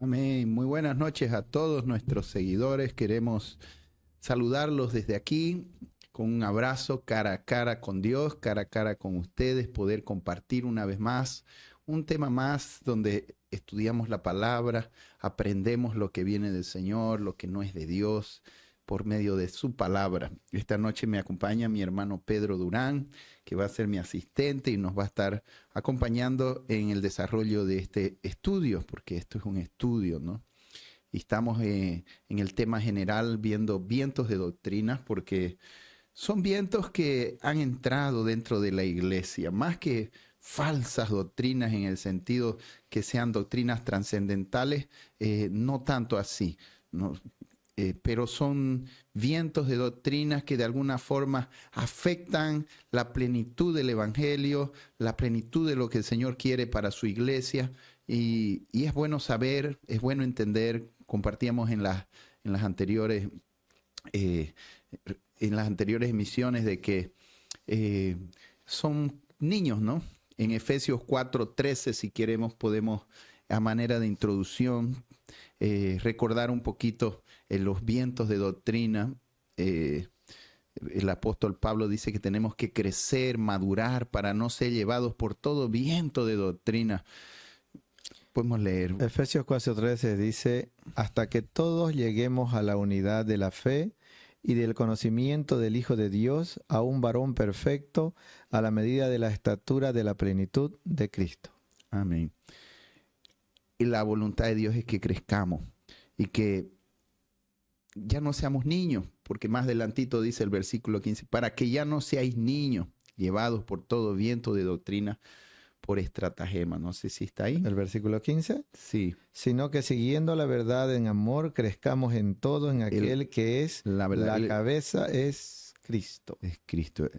Amén. Muy buenas noches a todos nuestros seguidores. Queremos saludarlos desde aquí con un abrazo cara a cara con Dios, cara a cara con ustedes, poder compartir una vez más un tema más donde estudiamos la palabra, aprendemos lo que viene del Señor, lo que no es de Dios, por medio de su palabra. Esta noche me acompaña mi hermano Pedro Durán, que va a ser mi asistente y nos va a estar acompañando en el desarrollo de este estudio, porque esto es un estudio, ¿no? Y estamos en el tema general viendo vientos de doctrinas, porque son vientos que han entrado dentro de la iglesia, más que falsas doctrinas en el sentido que sean doctrinas trascendentales, no tanto así, ¿no? Pero son vientos de doctrinas que de alguna forma afectan la plenitud del Evangelio, la plenitud de lo que el Señor quiere para su iglesia. Y es bueno saber, es bueno entender, compartíamos en las anteriores, eh, en las anteriores emisiones de que son niños, ¿no? En Efesios 4:13, si queremos, podemos, a manera de introducción, recordar un poquito los vientos de doctrina. El apóstol Pablo dice que tenemos que crecer, madurar para no ser llevados por todo viento de doctrina. Podemos leer. Efesios 4:13 dice, hasta que todos lleguemos a la unidad de la fe y del conocimiento del Hijo de Dios, a un varón perfecto, a la medida de la estatura de la plenitud de Cristo. Amén. Y la voluntad de Dios es que crezcamos y que ya no seamos niños, porque más adelantito dice el versículo 15, para que ya no seáis niños, llevados por todo viento de doctrina, por estratagema. No sé si está ahí. El versículo 15. Sí. Sino que siguiendo la verdad en amor, crezcamos en todo en aquel que es la verdad, la cabeza, es Cristo. Es Cristo.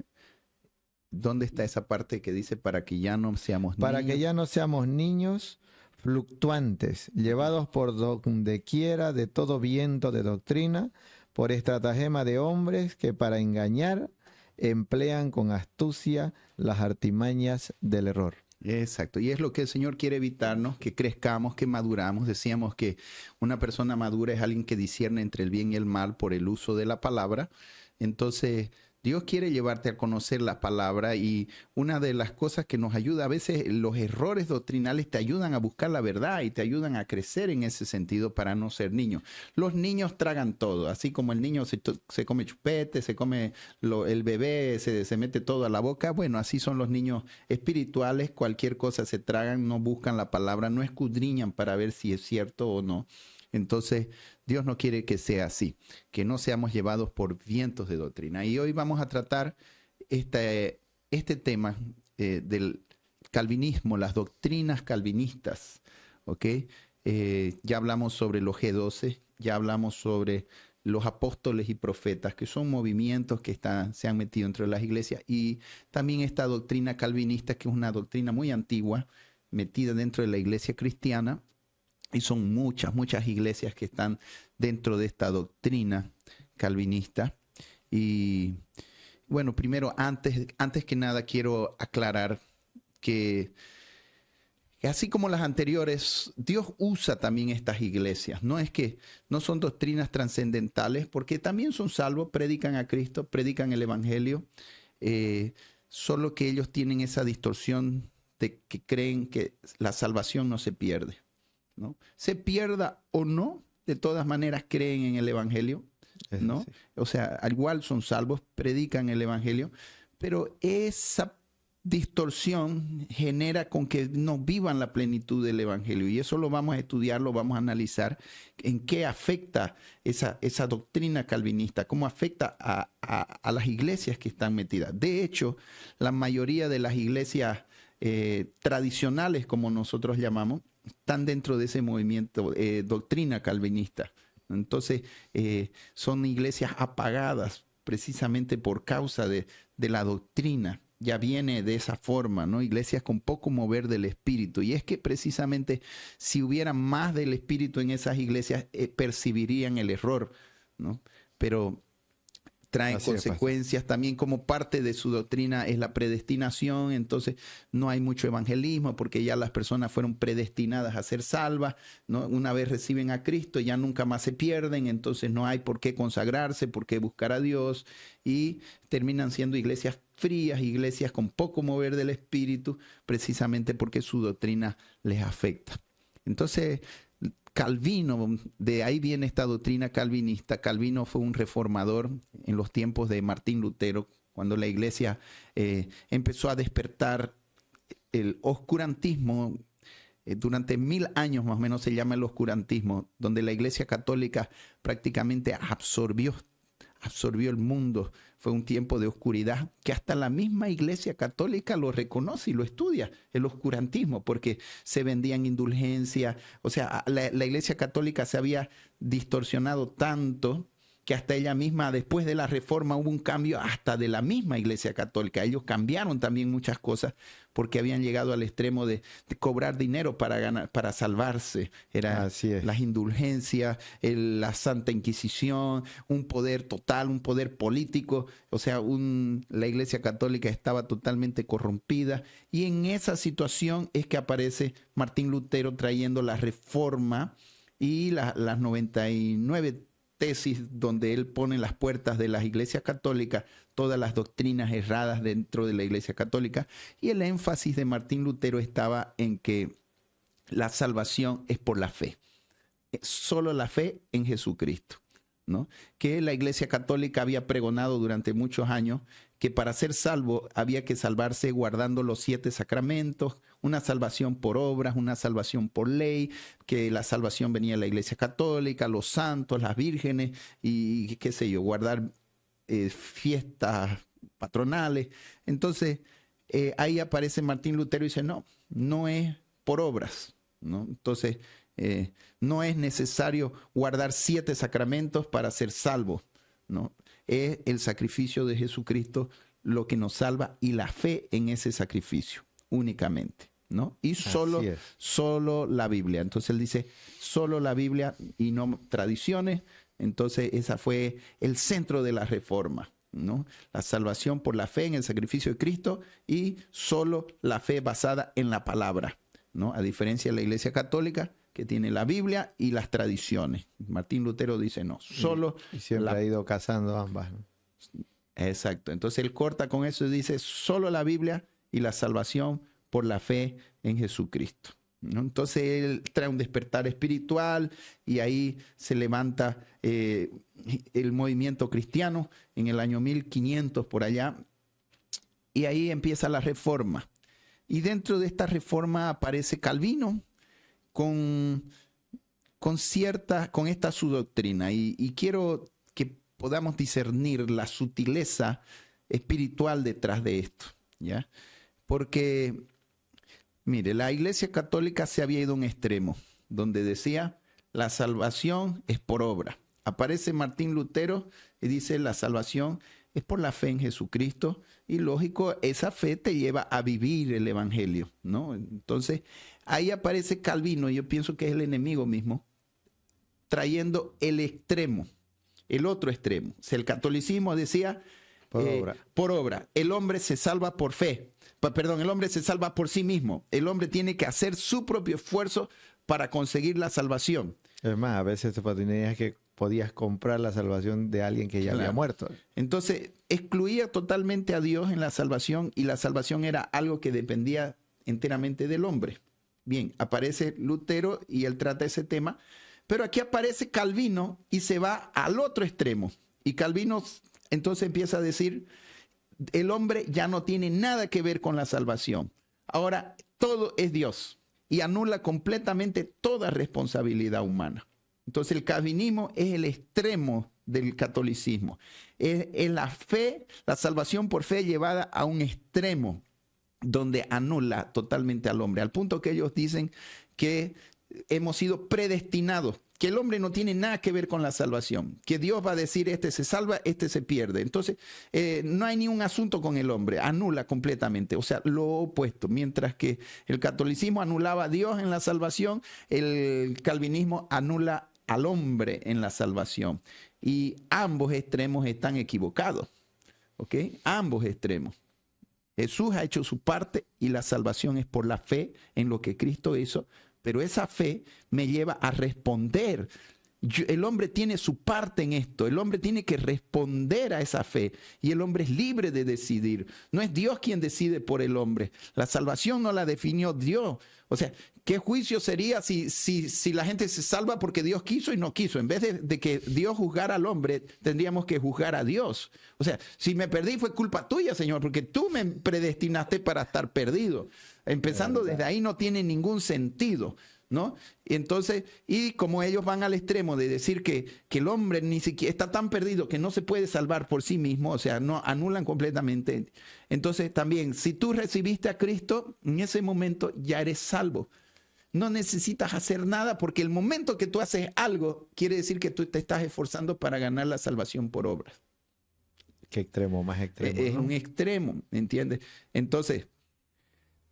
¿Dónde está esa parte que dice para que ya no seamos niños? Para que ya no seamos niños fluctuantes, llevados por donde quiera de todo viento de doctrina, por estratagema de hombres que para engañar emplean con astucia las artimañas del error. Exacto, y es lo que el Señor quiere evitarnos, que crezcamos, que maduramos. Decíamos que una persona madura es alguien que discierne entre el bien y el mal por el uso de la palabra. Entonces, Dios quiere llevarte a conocer la palabra, y una de las cosas que nos ayuda, a veces los errores doctrinales te ayudan a buscar la verdad y te ayudan a crecer en ese sentido para no ser niños. Los niños tragan todo, así como el niño se come chupete, se come el bebé, se mete todo a la boca. Bueno, así son los niños espirituales, cualquier cosa se tragan, no buscan la palabra, no escudriñan para ver si es cierto o no. Entonces, Dios no quiere que sea así, que no seamos llevados por vientos de doctrina. Y hoy vamos a tratar este tema del calvinismo, las doctrinas calvinistas, ¿ok? Ya hablamos sobre los G12, ya hablamos sobre los apóstoles y profetas, que son movimientos que se han metido entre las iglesias, y también esta doctrina calvinista, que es una doctrina muy antigua, metida dentro de la iglesia cristiana. Y son muchas iglesias que están dentro de esta doctrina calvinista. Y bueno, primero, antes que nada, quiero aclarar que así como las anteriores, Dios usa también estas iglesias. No es que no son doctrinas trascendentales, porque también son salvos, predican a Cristo, predican el Evangelio. Solo que ellos tienen esa distorsión de que creen que la salvación no se pierde, ¿no? Se pierda o no, de todas maneras creen en el Evangelio, ¿no? Sí. O sea, al igual son salvos, predican el Evangelio, pero esa distorsión genera con que no vivan la plenitud del Evangelio, y eso lo vamos a estudiar, lo vamos a analizar, en qué afecta esa doctrina calvinista, cómo afecta a las iglesias que están metidas. De hecho, la mayoría de las iglesias tradicionales, como nosotros llamamos, están dentro de ese movimiento, doctrina calvinista. Entonces, son iglesias apagadas precisamente por causa de la doctrina. Ya viene de esa forma, ¿no? Iglesias con poco mover del Espíritu. Y es que precisamente si hubiera más del Espíritu en esas iglesias, percibirían el error, ¿no? Pero traen Así es, consecuencias. También como parte de su doctrina es la predestinación. Entonces no hay mucho evangelismo porque ya las personas fueron predestinadas a ser salvas, ¿no? Una vez reciben a Cristo ya nunca más se pierden. Entonces no hay por qué consagrarse, por qué buscar a Dios. Y terminan siendo iglesias frías, iglesias con poco mover del espíritu, precisamente porque su doctrina les afecta. Entonces Calvino, de ahí viene esta doctrina calvinista. Calvino fue un reformador en los tiempos de Martín Lutero, cuando la iglesia empezó a despertar el oscurantismo. Durante 1000 años más o menos se llama el oscurantismo, donde la iglesia católica prácticamente absorbió el mundo. Fue un tiempo de oscuridad que hasta la misma iglesia católica lo reconoce y lo estudia, el oscurantismo, porque se vendían indulgencias. O sea, la iglesia católica se había distorsionado tanto que hasta ella misma, después de la reforma, hubo un cambio hasta de la misma iglesia católica. Ellos cambiaron también muchas cosas porque habían llegado al extremo de cobrar dinero para salvarse. Era las indulgencias, la Santa Inquisición, un poder total, un poder político. O sea, la iglesia católica estaba totalmente corrompida. Y en esa situación es que aparece Martín Lutero trayendo la reforma y las 99 tesis donde él pone en las puertas de las iglesias católicas todas las doctrinas erradas dentro de la iglesia católica, y el énfasis de Martín Lutero estaba en que la salvación es por la fe, solo la fe en Jesucristo, ¿no? Que la iglesia católica había pregonado durante muchos años que para ser salvo había que salvarse guardando los 7 sacramentos, una salvación por obras, una salvación por ley, que la salvación venía de la iglesia católica, los santos, las vírgenes y qué sé yo, guardar fiestas patronales. Entonces ahí aparece Martín Lutero y dice, no es por obras, ¿no? Entonces no es necesario guardar 7 sacramentos para ser salvo, ¿no? Es el sacrificio de Jesucristo lo que nos salva y la fe en ese sacrificio únicamente, ¿no? Y solo la Biblia. Entonces él dice, solo la Biblia y no tradiciones. Entonces esa fue el centro de la reforma, ¿no? La salvación por la fe en el sacrificio de Cristo y solo la fe basada en la palabra, ¿no? A diferencia de la Iglesia Católica, que tiene la Biblia y las tradiciones. Martín Lutero dice no, solo... Y siempre ha ido casando ambas, ¿no? Exacto. Entonces él corta con eso y dice solo la Biblia y la salvación por la fe en Jesucristo, ¿no? Entonces él trae un despertar espiritual y ahí se levanta el movimiento cristiano en el año 1500 por allá, y ahí empieza la reforma. Y dentro de esta reforma aparece Calvino con esta su doctrina, y quiero que podamos discernir la sutileza espiritual detrás de esto, ¿ya? Porque, mire, la Iglesia Católica se había ido a un extremo, donde decía, la salvación es por obra. Aparece Martín Lutero y dice, la salvación es por la fe en Jesucristo, y lógico, esa fe te lleva a vivir el evangelio, ¿no? Entonces, ahí aparece Calvino, y yo pienso que es el enemigo mismo, trayendo el extremo, el otro extremo. O sea, el catolicismo decía, por obra. El hombre se salva por fe. El hombre se salva por sí mismo. El hombre tiene que hacer su propio esfuerzo para conseguir la salvación. Es más, a veces te tenías que podías comprar la salvación de alguien que ya había muerto. Entonces, excluía totalmente a Dios en la salvación, y la salvación era algo que dependía enteramente del hombre. Bien, aparece Lutero y él trata ese tema, pero aquí aparece Calvino y se va al otro extremo. Y Calvino entonces empieza a decir, el hombre ya no tiene nada que ver con la salvación. Ahora todo es Dios, y anula completamente toda responsabilidad humana. Entonces el calvinismo es el extremo del catolicismo. Es la fe, la salvación por fe llevada a un extremo donde anula totalmente al hombre, al punto que ellos dicen que hemos sido predestinados, que el hombre no tiene nada que ver con la salvación, que Dios va a decir, este se salva, este se pierde. Entonces, no hay ni un asunto con el hombre, anula completamente, o sea, lo opuesto. Mientras que el catolicismo anulaba a Dios en la salvación, el calvinismo anula al hombre en la salvación. Y ambos extremos están equivocados. ¿Ok? Ambos extremos. Jesús ha hecho su parte y la salvación es por la fe en lo que Cristo hizo, pero esa fe me lleva a responder. El hombre tiene su parte en esto, el hombre tiene que responder a esa fe y el hombre es libre de decidir. No es Dios quien decide por el hombre. La salvación no la definió Dios. O sea, ¿qué juicio sería si la gente se salva porque Dios quiso y no quiso? En vez de que Dios juzgara al hombre, tendríamos que juzgar a Dios. O sea, si me perdí fue culpa tuya, Señor, porque tú me predestinaste para estar perdido. Empezando desde ahí no tiene ningún sentido, ¿no? Entonces, y como ellos van al extremo de decir que el hombre ni siquiera está tan perdido que no se puede salvar por sí mismo, o sea, no anulan completamente. Entonces también, si tú recibiste a Cristo, en ese momento ya eres salvo. No necesitas hacer nada porque el momento que tú haces algo, quiere decir que tú te estás esforzando para ganar la salvación por obras. ¿Qué extremo? Más extremo, Es ¿no? un extremo, ¿entiendes? Entonces,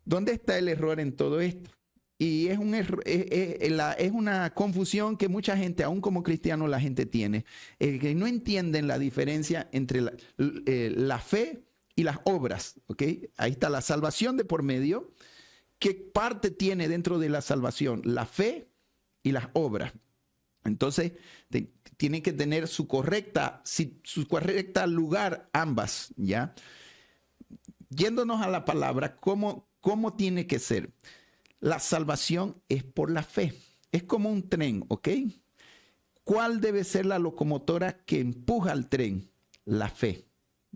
¿dónde está el error en todo esto? Y es un error, es una confusión que mucha gente, aún como cristiano, la gente tiene, que no entienden la diferencia entre la fe y las obras, ¿ok? Ahí está la salvación de por medio. ¿Qué parte tiene dentro de la salvación? La fe y las obras. Entonces, tienen que tener su correcta lugar ambas, ¿ya? Yéndonos a la palabra, ¿cómo tiene que ser? La salvación es por la fe. Es como un tren, ¿ok? ¿Cuál debe ser la locomotora que empuja al tren? La fe.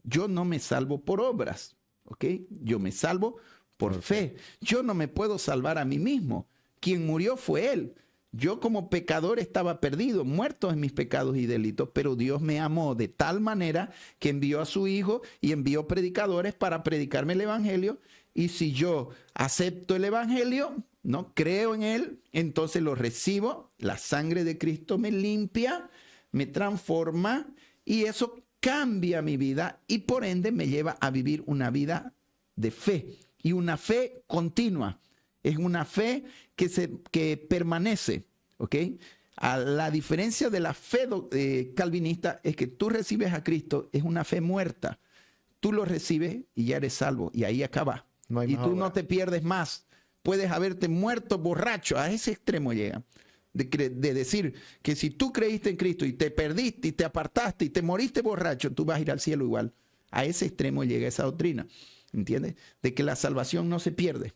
Yo no me salvo por obras, ¿ok? Yo me salvo por fe. Yo no me puedo salvar a mí mismo. Quien murió fue Él. Yo como pecador estaba perdido, muerto en mis pecados y delitos, pero Dios me amó de tal manera que envió a su Hijo y envió predicadores para predicarme el Evangelio. Y si yo acepto el Evangelio, no creo en Él, entonces lo recibo. La sangre de Cristo me limpia, me transforma y eso cambia mi vida y por ende me lleva a vivir una vida de fe y una fe continua. Es una fe que permanece, ¿ok? A la diferencia de la fe calvinista es que tú recibes a Cristo, es una fe muerta. Tú lo recibes y ya eres salvo y ahí acaba. No hay Y más tú obra. no te pierdes más. Puedes haberte muerto borracho, a ese extremo llega. De decir que si tú creíste en Cristo y te perdiste y te apartaste y te moriste borracho, tú vas a ir al cielo igual. A ese extremo llega esa doctrina, ¿entiendes? De que la salvación no se pierde.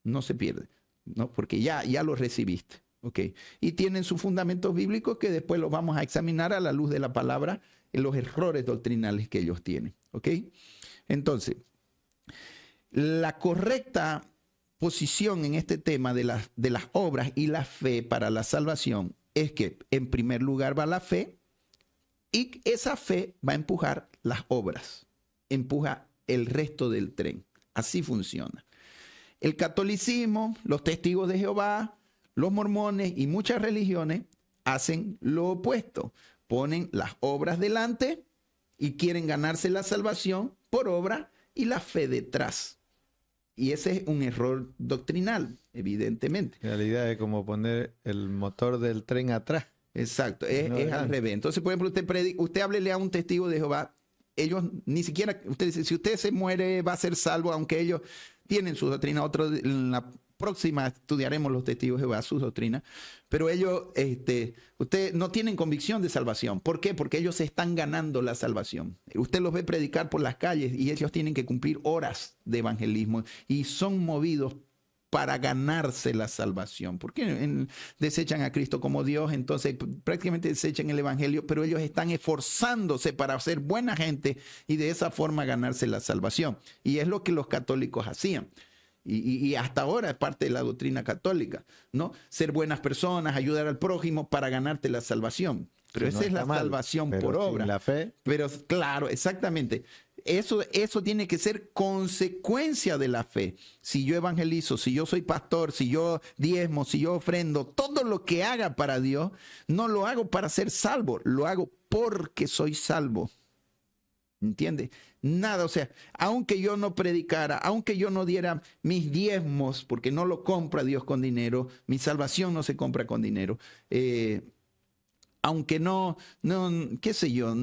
No se pierde, ¿no? Porque ya lo recibiste, ¿ok? Y tienen sus fundamentos bíblicos que después los vamos a examinar a la luz de la palabra en los errores doctrinales que ellos tienen, ¿ok? Entonces, la correcta posición en este tema de las obras y la fe para la salvación es que en primer lugar va la fe y esa fe va a empujar las obras, empuja el resto del tren. Así funciona. El catolicismo, los testigos de Jehová, los mormones y muchas religiones hacen lo opuesto. Ponen las obras delante y quieren ganarse la salvación por obra y la fe detrás. Y ese es un error doctrinal, evidentemente. La idea es como poner el motor del tren atrás. Exacto, No es al adelante. revés. Entonces, por ejemplo, usted háblele a un testigo de Jehová, ellos ni siquiera, usted dice, si usted se muere va a ser salvo, aunque ellos tienen su doctrina. En la próxima estudiaremos los testigos de Jehová, sus doctrinas, pero ellos, usted no tienen convicción de salvación. ¿Por qué? Porque ellos se están ganando la salvación. Usted los ve predicar por las calles y ellos tienen que cumplir horas de evangelismo y son movidos para ganarse la salvación. ¿Por qué desechan a Cristo como Dios? Entonces prácticamente desechan el evangelio, pero ellos están esforzándose para ser buena gente y de esa forma ganarse la salvación. Y es lo que los católicos hacían. Y hasta ahora es parte de la doctrina católica, ¿no? Ser buenas personas, ayudar al prójimo para ganarte la salvación. Pero Sí, esa no es la está mal, salvación pero por sin obra. la fe. Pero claro, exactamente. Eso tiene que ser consecuencia de la fe. Si yo evangelizo, si yo soy pastor, si yo diezmo, si yo ofrendo, todo lo que haga para Dios, no lo hago para ser salvo, lo hago porque soy salvo. ¿Entiendes? Nada, o sea, aunque yo no predicara, aunque yo no diera mis diezmos, porque no lo compra Dios con dinero, mi salvación no se compra con dinero. aunque qué sé yo,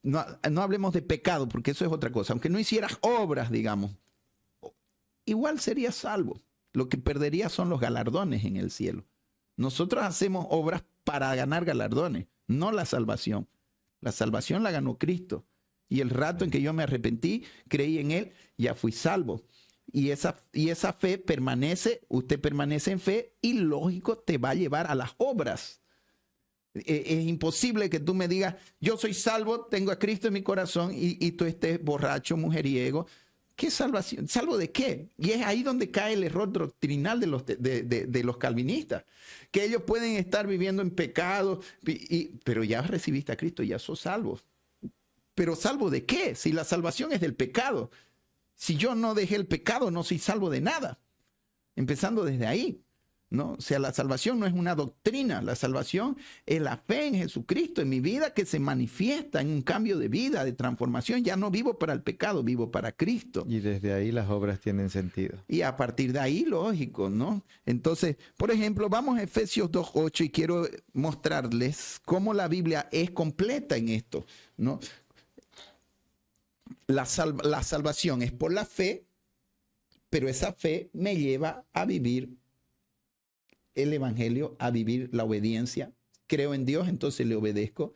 no hablemos de pecado, porque eso es otra cosa, aunque no hicieras obras, digamos, igual serías salvo. Lo que perderías son los galardones en el cielo. Nosotros hacemos obras para ganar galardones, no la salvación. La salvación la ganó Cristo. Y el rato en que yo me arrepentí, creí en Él, ya fui salvo. Y esa fe permanece, usted permanece en fe y lógico te va a llevar a las obras. Es imposible que tú me digas, yo soy salvo, tengo a Cristo en mi corazón y tú estés borracho, mujeriego. ¿Qué salvación? ¿Salvo de qué? Y es ahí donde cae el error doctrinal de los calvinistas, que ellos pueden estar viviendo en pecado, pero ya recibiste a Cristo, ya sos salvo. ¿Pero salvo de qué? Si la salvación es del pecado. Si yo no dejé el pecado, no soy salvo de nada. Empezando desde ahí, ¿no? O sea, la salvación no es una doctrina, la salvación es la fe en Jesucristo en mi vida que se manifiesta en un cambio de vida, de transformación. Ya no vivo para el pecado, vivo para Cristo. Y desde ahí las obras tienen sentido. Y a partir de ahí, lógico, ¿no? Entonces, por ejemplo, vamos a Efesios 2:8 y quiero mostrarles cómo la Biblia es completa en esto, ¿no? La salvación es por la fe, pero esa fe me lleva a vivir el evangelio, a vivir la obediencia. Creo en Dios, entonces le obedezco.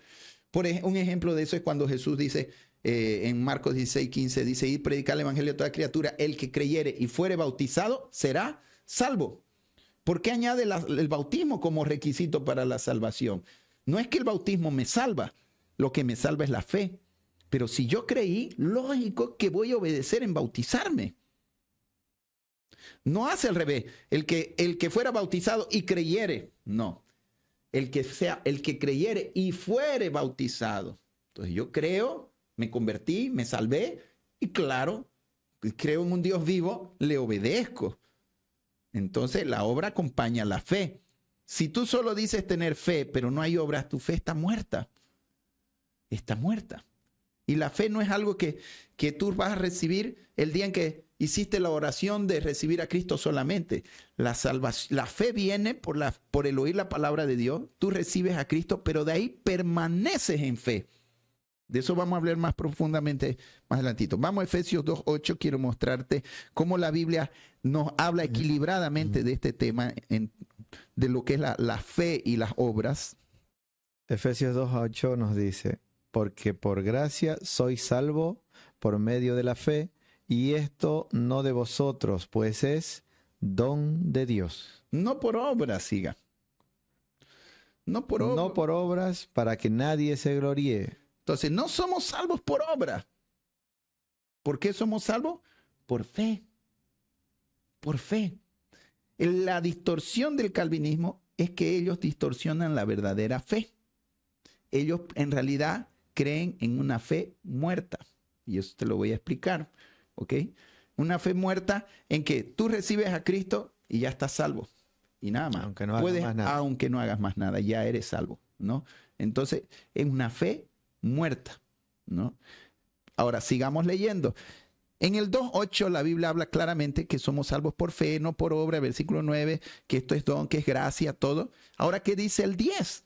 Un ejemplo de eso es cuando Jesús dice en Marcos 16:15, dice, y predicar el evangelio a toda criatura, el que creyere y fuere bautizado será salvo. ¿Por qué añade el bautismo como requisito para la salvación? No es que el bautismo me salva, lo que me salva es la fe. Pero si yo creí, lógico que voy a obedecer en bautizarme. No hace al revés. El que fuera bautizado y creyere, no. El que creyere y fuere bautizado. Entonces yo creo, me convertí, me salvé y claro, creo en un Dios vivo, le obedezco. Entonces la obra acompaña la fe. Si tú solo dices tener fe, pero no hay obras, tu fe está muerta. Está muerta. Y la fe no es algo que tú vas a recibir el día en que hiciste la oración de recibir a Cristo solamente. La fe viene por el oír la palabra de Dios. Tú recibes a Cristo, pero de ahí permaneces en fe. De eso vamos a hablar más profundamente más adelantito. Vamos a Efesios 2:8. Quiero mostrarte cómo la Biblia nos habla equilibradamente de este tema, de lo que es la fe y las obras. Efesios 2:8 nos dice, porque por gracia sois salvo por medio de la fe, y esto no de vosotros, pues es don de Dios. No por obras, siga. No por obras. No por obras, para que nadie se gloríe. Entonces, no somos salvos por obras. ¿Por qué somos salvos? Por fe. Por fe. La distorsión del calvinismo es que ellos distorsionan la verdadera fe. Ellos en realidad creen en una fe muerta. Y eso te lo voy a explicar. ¿Ok? Una fe muerta en que tú recibes a Cristo y ya estás salvo. Y nada más. Aunque no hagas más nada. Aunque no hagas más nada, ya eres salvo, ¿no? Entonces, es una fe muerta, ¿no? Ahora, sigamos leyendo. En el 2:8 la Biblia habla claramente que somos salvos por fe, no por obra. Versículo 9, que esto es don, que es gracia, todo. Ahora, ¿qué dice el 10?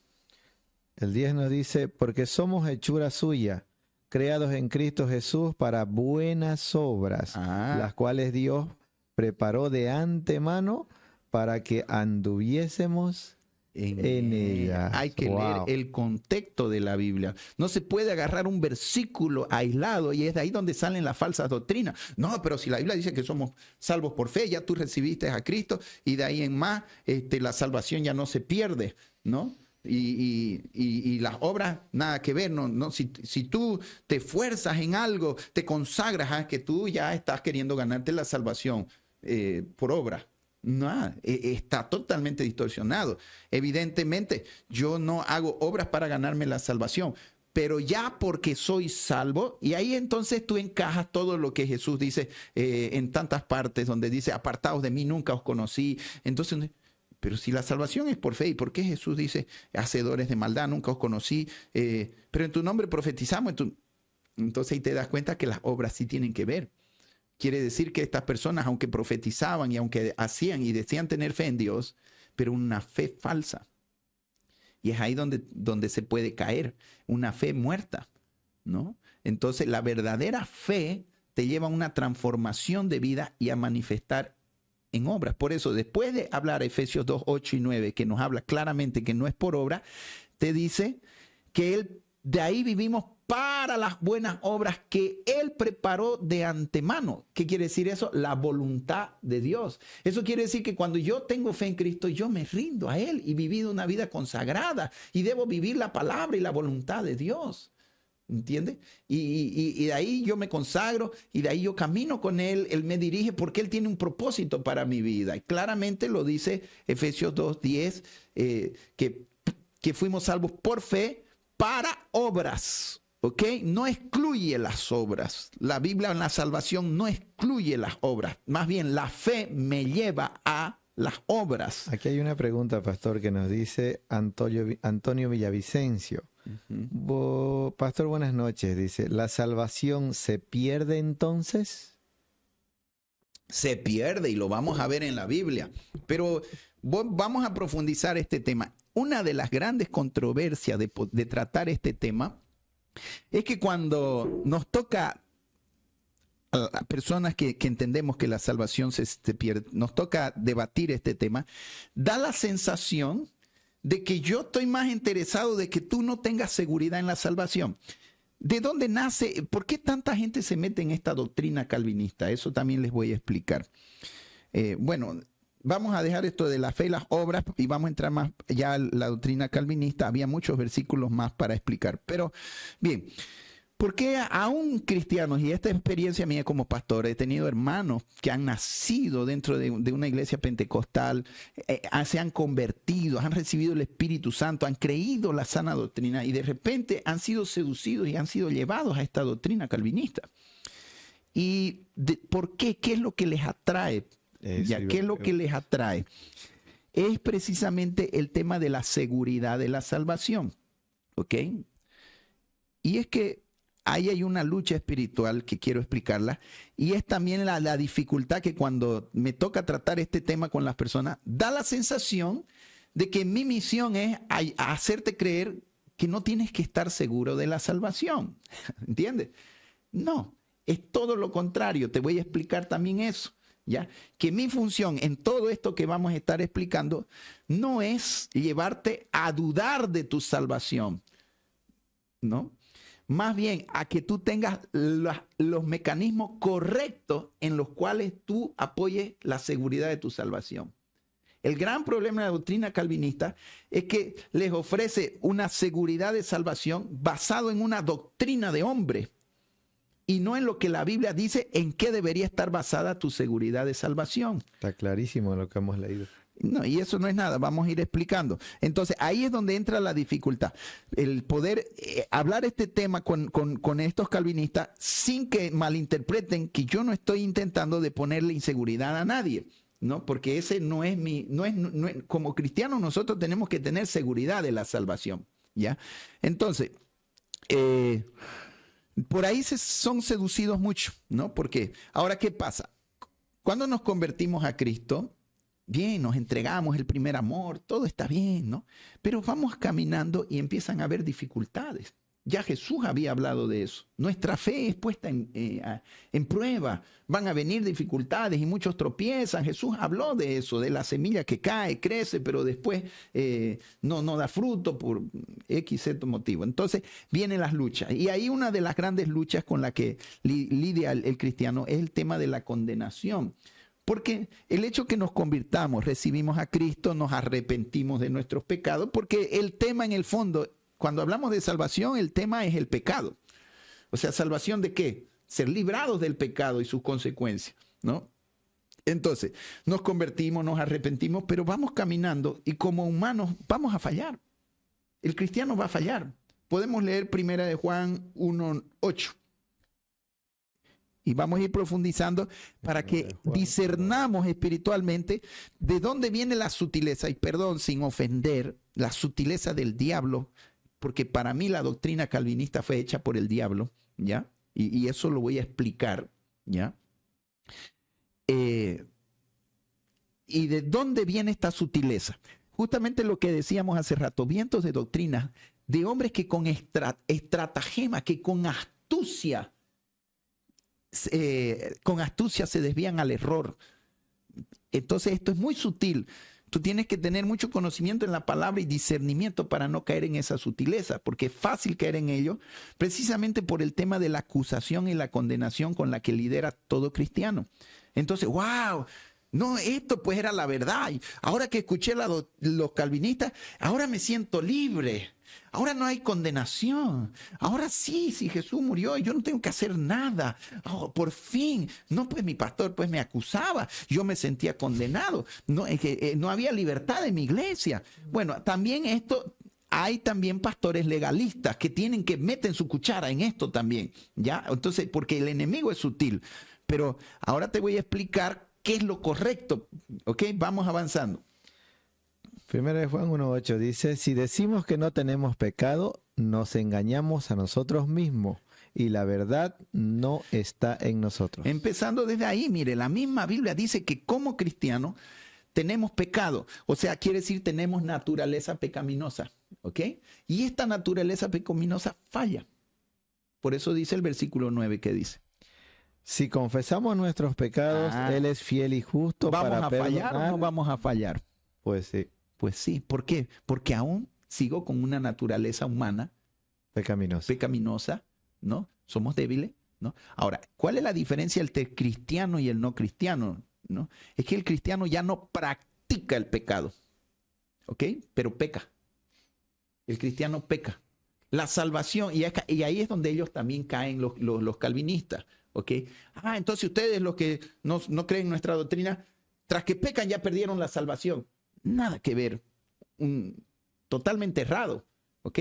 El 10 nos dice, porque somos hechura suya, creados en Cristo Jesús para buenas obras, las cuales Dios preparó de antemano para que anduviésemos en ella. Hay que leer el contexto de la Biblia. No se puede agarrar un versículo aislado y es de ahí donde salen las falsas doctrinas. No, pero si la Biblia dice que somos salvos por fe, ya tú recibiste a Cristo y de ahí en más la salvación ya no se pierde, ¿no? Y las obras, nada que ver. No, si tú te esfuerzas en algo, te consagras, que tú ya estás queriendo ganarte la salvación por obra. No, está totalmente distorsionado. Evidentemente, yo no hago obras para ganarme la salvación, pero ya porque soy salvo, y ahí entonces tú encajas todo lo que Jesús dice en tantas partes, donde dice, apartaos de mí, nunca os conocí. Entonces, pero si la salvación es por fe, ¿y por qué Jesús dice, hacedores de maldad, nunca os conocí? Pero en tu nombre profetizamos. Entonces ahí te das cuenta que las obras sí tienen que ver. Quiere decir que estas personas, aunque profetizaban y aunque hacían y decían tener fe en Dios, pero una fe falsa. Y es ahí donde se puede caer, una fe muerta, ¿no? Entonces la verdadera fe te lleva a una transformación de vida y a manifestar en obras. Por eso, después de hablar Efesios 2, 8 y 9, que nos habla claramente que no es por obra, te dice que de ahí vivimos para las buenas obras que Él preparó de antemano. ¿Qué quiere decir eso? La voluntad de Dios. Eso quiere decir que cuando yo tengo fe en Cristo, yo me rindo a Él y he vivido una vida consagrada y debo vivir la palabra y la voluntad de Dios. ¿Entiendes? Y de ahí yo me consagro y de ahí yo camino con Él. Él me dirige porque Él tiene un propósito para mi vida. Y claramente lo dice Efesios 2:10, que fuimos salvos por fe para obras. ¿Ok? No excluye las obras. La Biblia en la salvación no excluye las obras. Más bien, la fe me lleva a las obras. Aquí hay una pregunta, pastor, que nos dice Antonio Villavicencio. Pastor, buenas noches. Dice, ¿la salvación se pierde entonces? Se pierde y lo vamos a ver en la Biblia. Pero vamos a profundizar este tema. Una de las grandes controversias de tratar este tema es que cuando nos toca a personas que entendemos que la salvación se pierde, nos toca debatir este tema, da la sensación de que yo estoy más interesado de que tú no tengas seguridad en la salvación. ¿De dónde nace? ¿Por qué tanta gente se mete en esta doctrina calvinista? Eso también les voy a explicar. Bueno, vamos a dejar esto de la fe y las obras y vamos a entrar más ya a la doctrina calvinista. Había muchos versículos más para explicar. Pero, bien, ¿por qué aún cristianos, y esta experiencia mía como pastor, he tenido hermanos que han nacido dentro de una iglesia pentecostal, se han convertido, han recibido el Espíritu Santo, han creído la sana doctrina y de repente han sido seducidos y han sido llevados a esta doctrina calvinista? ¿Y por qué? ¿Qué es lo que les atrae? ¿Qué es lo que les atrae? Es precisamente el tema de la seguridad de la salvación. ¿Ok? Y es que ahí hay una lucha espiritual que quiero explicarla, y es también la dificultad que cuando me toca tratar este tema con las personas, da la sensación de que mi misión es hacerte creer que no tienes que estar seguro de la salvación. ¿Entiendes? No, es todo lo contrario. Te voy a explicar también eso, ¿ya? Que mi función en todo esto que vamos a estar explicando no es llevarte a dudar de tu salvación, ¿no? Más bien a que tú tengas los mecanismos correctos en los cuales tú apoyes la seguridad de tu salvación. El gran problema de la doctrina calvinista es que les ofrece una seguridad de salvación basado en una doctrina de hombre y no en lo que la Biblia dice en qué debería estar basada tu seguridad de salvación. Está clarísimo lo que hemos leído. No, y eso no es nada, vamos a ir explicando. Entonces, ahí es donde entra la dificultad. El poder hablar este tema con estos calvinistas sin que malinterpreten que yo no estoy intentando de ponerle inseguridad a nadie, ¿no? Porque ese no es como cristianos nosotros tenemos que tener seguridad de la salvación, ¿ya? Entonces, por ahí son seducidos mucho, ¿no? Porque, ahora, ¿qué pasa? Cuando nos convertimos a Cristo, bien, nos entregamos el primer amor, todo está bien, ¿no? Pero vamos caminando y empiezan a haber dificultades. Ya Jesús había hablado de eso. Nuestra fe es puesta en prueba. Van a venir dificultades y muchos tropiezan. Jesús habló de eso, de la semilla que cae, crece, pero después no da fruto por X, Z motivo. Entonces vienen las luchas. Y ahí una de las grandes luchas con la que lidia el cristiano es el tema de la condenación. Porque el hecho que nos convirtamos, recibimos a Cristo, nos arrepentimos de nuestros pecados, porque el tema en el fondo, cuando hablamos de salvación, el tema es el pecado. O sea, ¿salvación de qué? Ser librados del pecado y sus consecuencias, ¿no? Entonces, nos convertimos, nos arrepentimos, pero vamos caminando y como humanos vamos a fallar. El cristiano va a fallar. Podemos leer 1 Juan 1:8. Y vamos a ir profundizando para que discernamos espiritualmente de dónde viene la sutileza, y perdón, sin ofender, la sutileza del diablo, porque para mí la doctrina calvinista fue hecha por el diablo, ¿ya? Y eso lo voy a explicar, ¿ya? ¿Y de dónde viene esta sutileza? justamente lo que decíamos hace rato, vientos de doctrina, de hombres que con estratagema, que con astucia se desvían al error. Entonces esto es muy sutil. Tú tienes que tener mucho conocimiento en la palabra y discernimiento para no caer en esa sutileza, porque es fácil caer en ello, precisamente por el tema de la acusación y la condenación con la que lidera todo cristiano. Entonces, wow, no, esto pues era la verdad. Y ahora que escuché los calvinistas, ahora me siento libre. Ahora no hay condenación. Ahora sí, si Jesús murió, yo no tengo que hacer nada. Oh, por fin. No, pues mi pastor pues me acusaba. Yo me sentía condenado. No, es que, no había libertad en mi iglesia. Bueno, también esto, hay también pastores legalistas que meten su cuchara en esto también. ¿Ya? Entonces, porque el enemigo es sutil. Pero ahora te voy a explicar qué es lo correcto. ¿Ok? Vamos avanzando. Primero de Juan 1:8 dice, si decimos que no tenemos pecado, nos engañamos a nosotros mismos y la verdad no está en nosotros. Empezando desde ahí, mire, la misma Biblia dice que como cristianos tenemos pecado, o sea, quiere decir tenemos naturaleza pecaminosa, ¿ok? Y esta naturaleza pecaminosa falla. Por eso dice el versículo 9 que dice. Si confesamos nuestros pecados, Él es fiel y justo para perdonar. ¿Vamos a fallar o no vamos a fallar? Pues sí. Pues sí, ¿por qué? Porque aún sigo con una naturaleza humana pecaminosa, ¿no? Somos débiles, ¿no? Ahora, ¿cuál es la diferencia entre el cristiano y el no cristiano? ¿No? Es que el cristiano ya no practica el pecado, ¿ok? Pero peca. El cristiano peca. La salvación, y ahí es donde ellos también caen los calvinistas, ¿ok? Entonces ustedes los que no creen en nuestra doctrina, tras que pecan ya perdieron la salvación. Nada que ver, totalmente errado, ¿ok?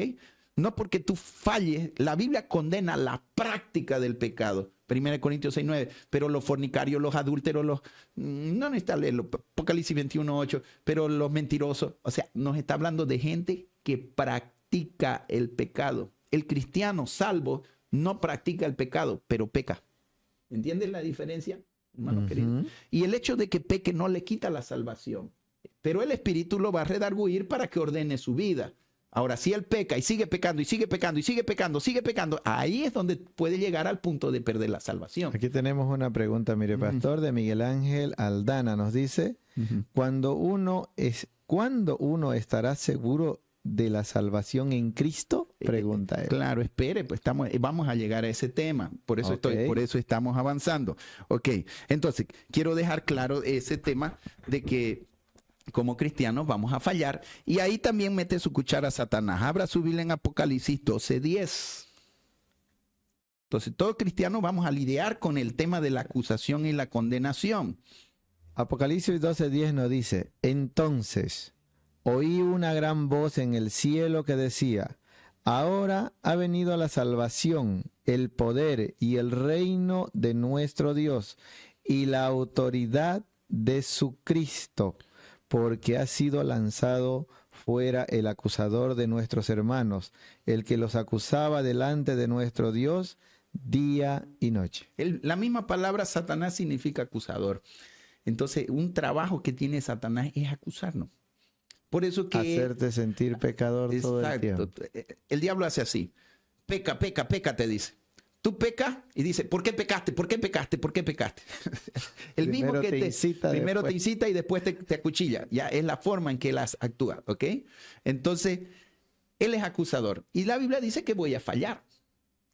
No porque tú falles, la Biblia condena la práctica del pecado, 1 Corintios 6:9, pero los fornicarios, los adúlteros, no necesita leerlo, Apocalipsis 21:8, pero los mentirosos, o sea, nos está hablando de gente que practica el pecado. El cristiano salvo no practica el pecado, pero peca. ¿Entiendes la diferencia, hermano querido? Y el hecho de que peque no le quita la salvación. Pero el Espíritu lo va a redarguir para que ordene su vida. Ahora, si él peca y sigue pecando y sigue pecando y sigue pecando, ahí es donde puede llegar al punto de perder la salvación. Aquí tenemos una pregunta, mire, pastor, de Miguel Ángel Aldana. Nos dice, ¿cuándo uno estará seguro de la salvación en Cristo? Pregunta él. Claro, espere, pues vamos a llegar a ese tema. Por eso estamos avanzando. Ok, entonces, quiero dejar claro ese tema de que como cristianos vamos a fallar. Y ahí también mete su cuchara Satanás. Abra su Biblia en Apocalipsis 12:10. Entonces, todo cristiano vamos a lidiar con el tema de la acusación y la condenación. Apocalipsis 12:10 nos dice, entonces oí una gran voz en el cielo que decía, ahora ha venido la salvación, el poder y el reino de nuestro Dios y la autoridad de su Cristo, porque ha sido lanzado fuera el acusador de nuestros hermanos, el que los acusaba delante de nuestro Dios día y noche. La misma palabra Satanás significa acusador. Entonces, un trabajo que tiene Satanás es acusarnos. Por eso que... hacerte sentir pecador todo el tiempo. El diablo hace así. Peca, peca, peca, te dice. Tú pecas y dice, ¿por qué pecaste? ¿Por qué pecaste? ¿Por qué pecaste? El primero mismo que primero te incita y después te acuchilla. Ya es la forma en que él actúa, ¿ok? Entonces, él es acusador. Y la Biblia dice que voy a fallar.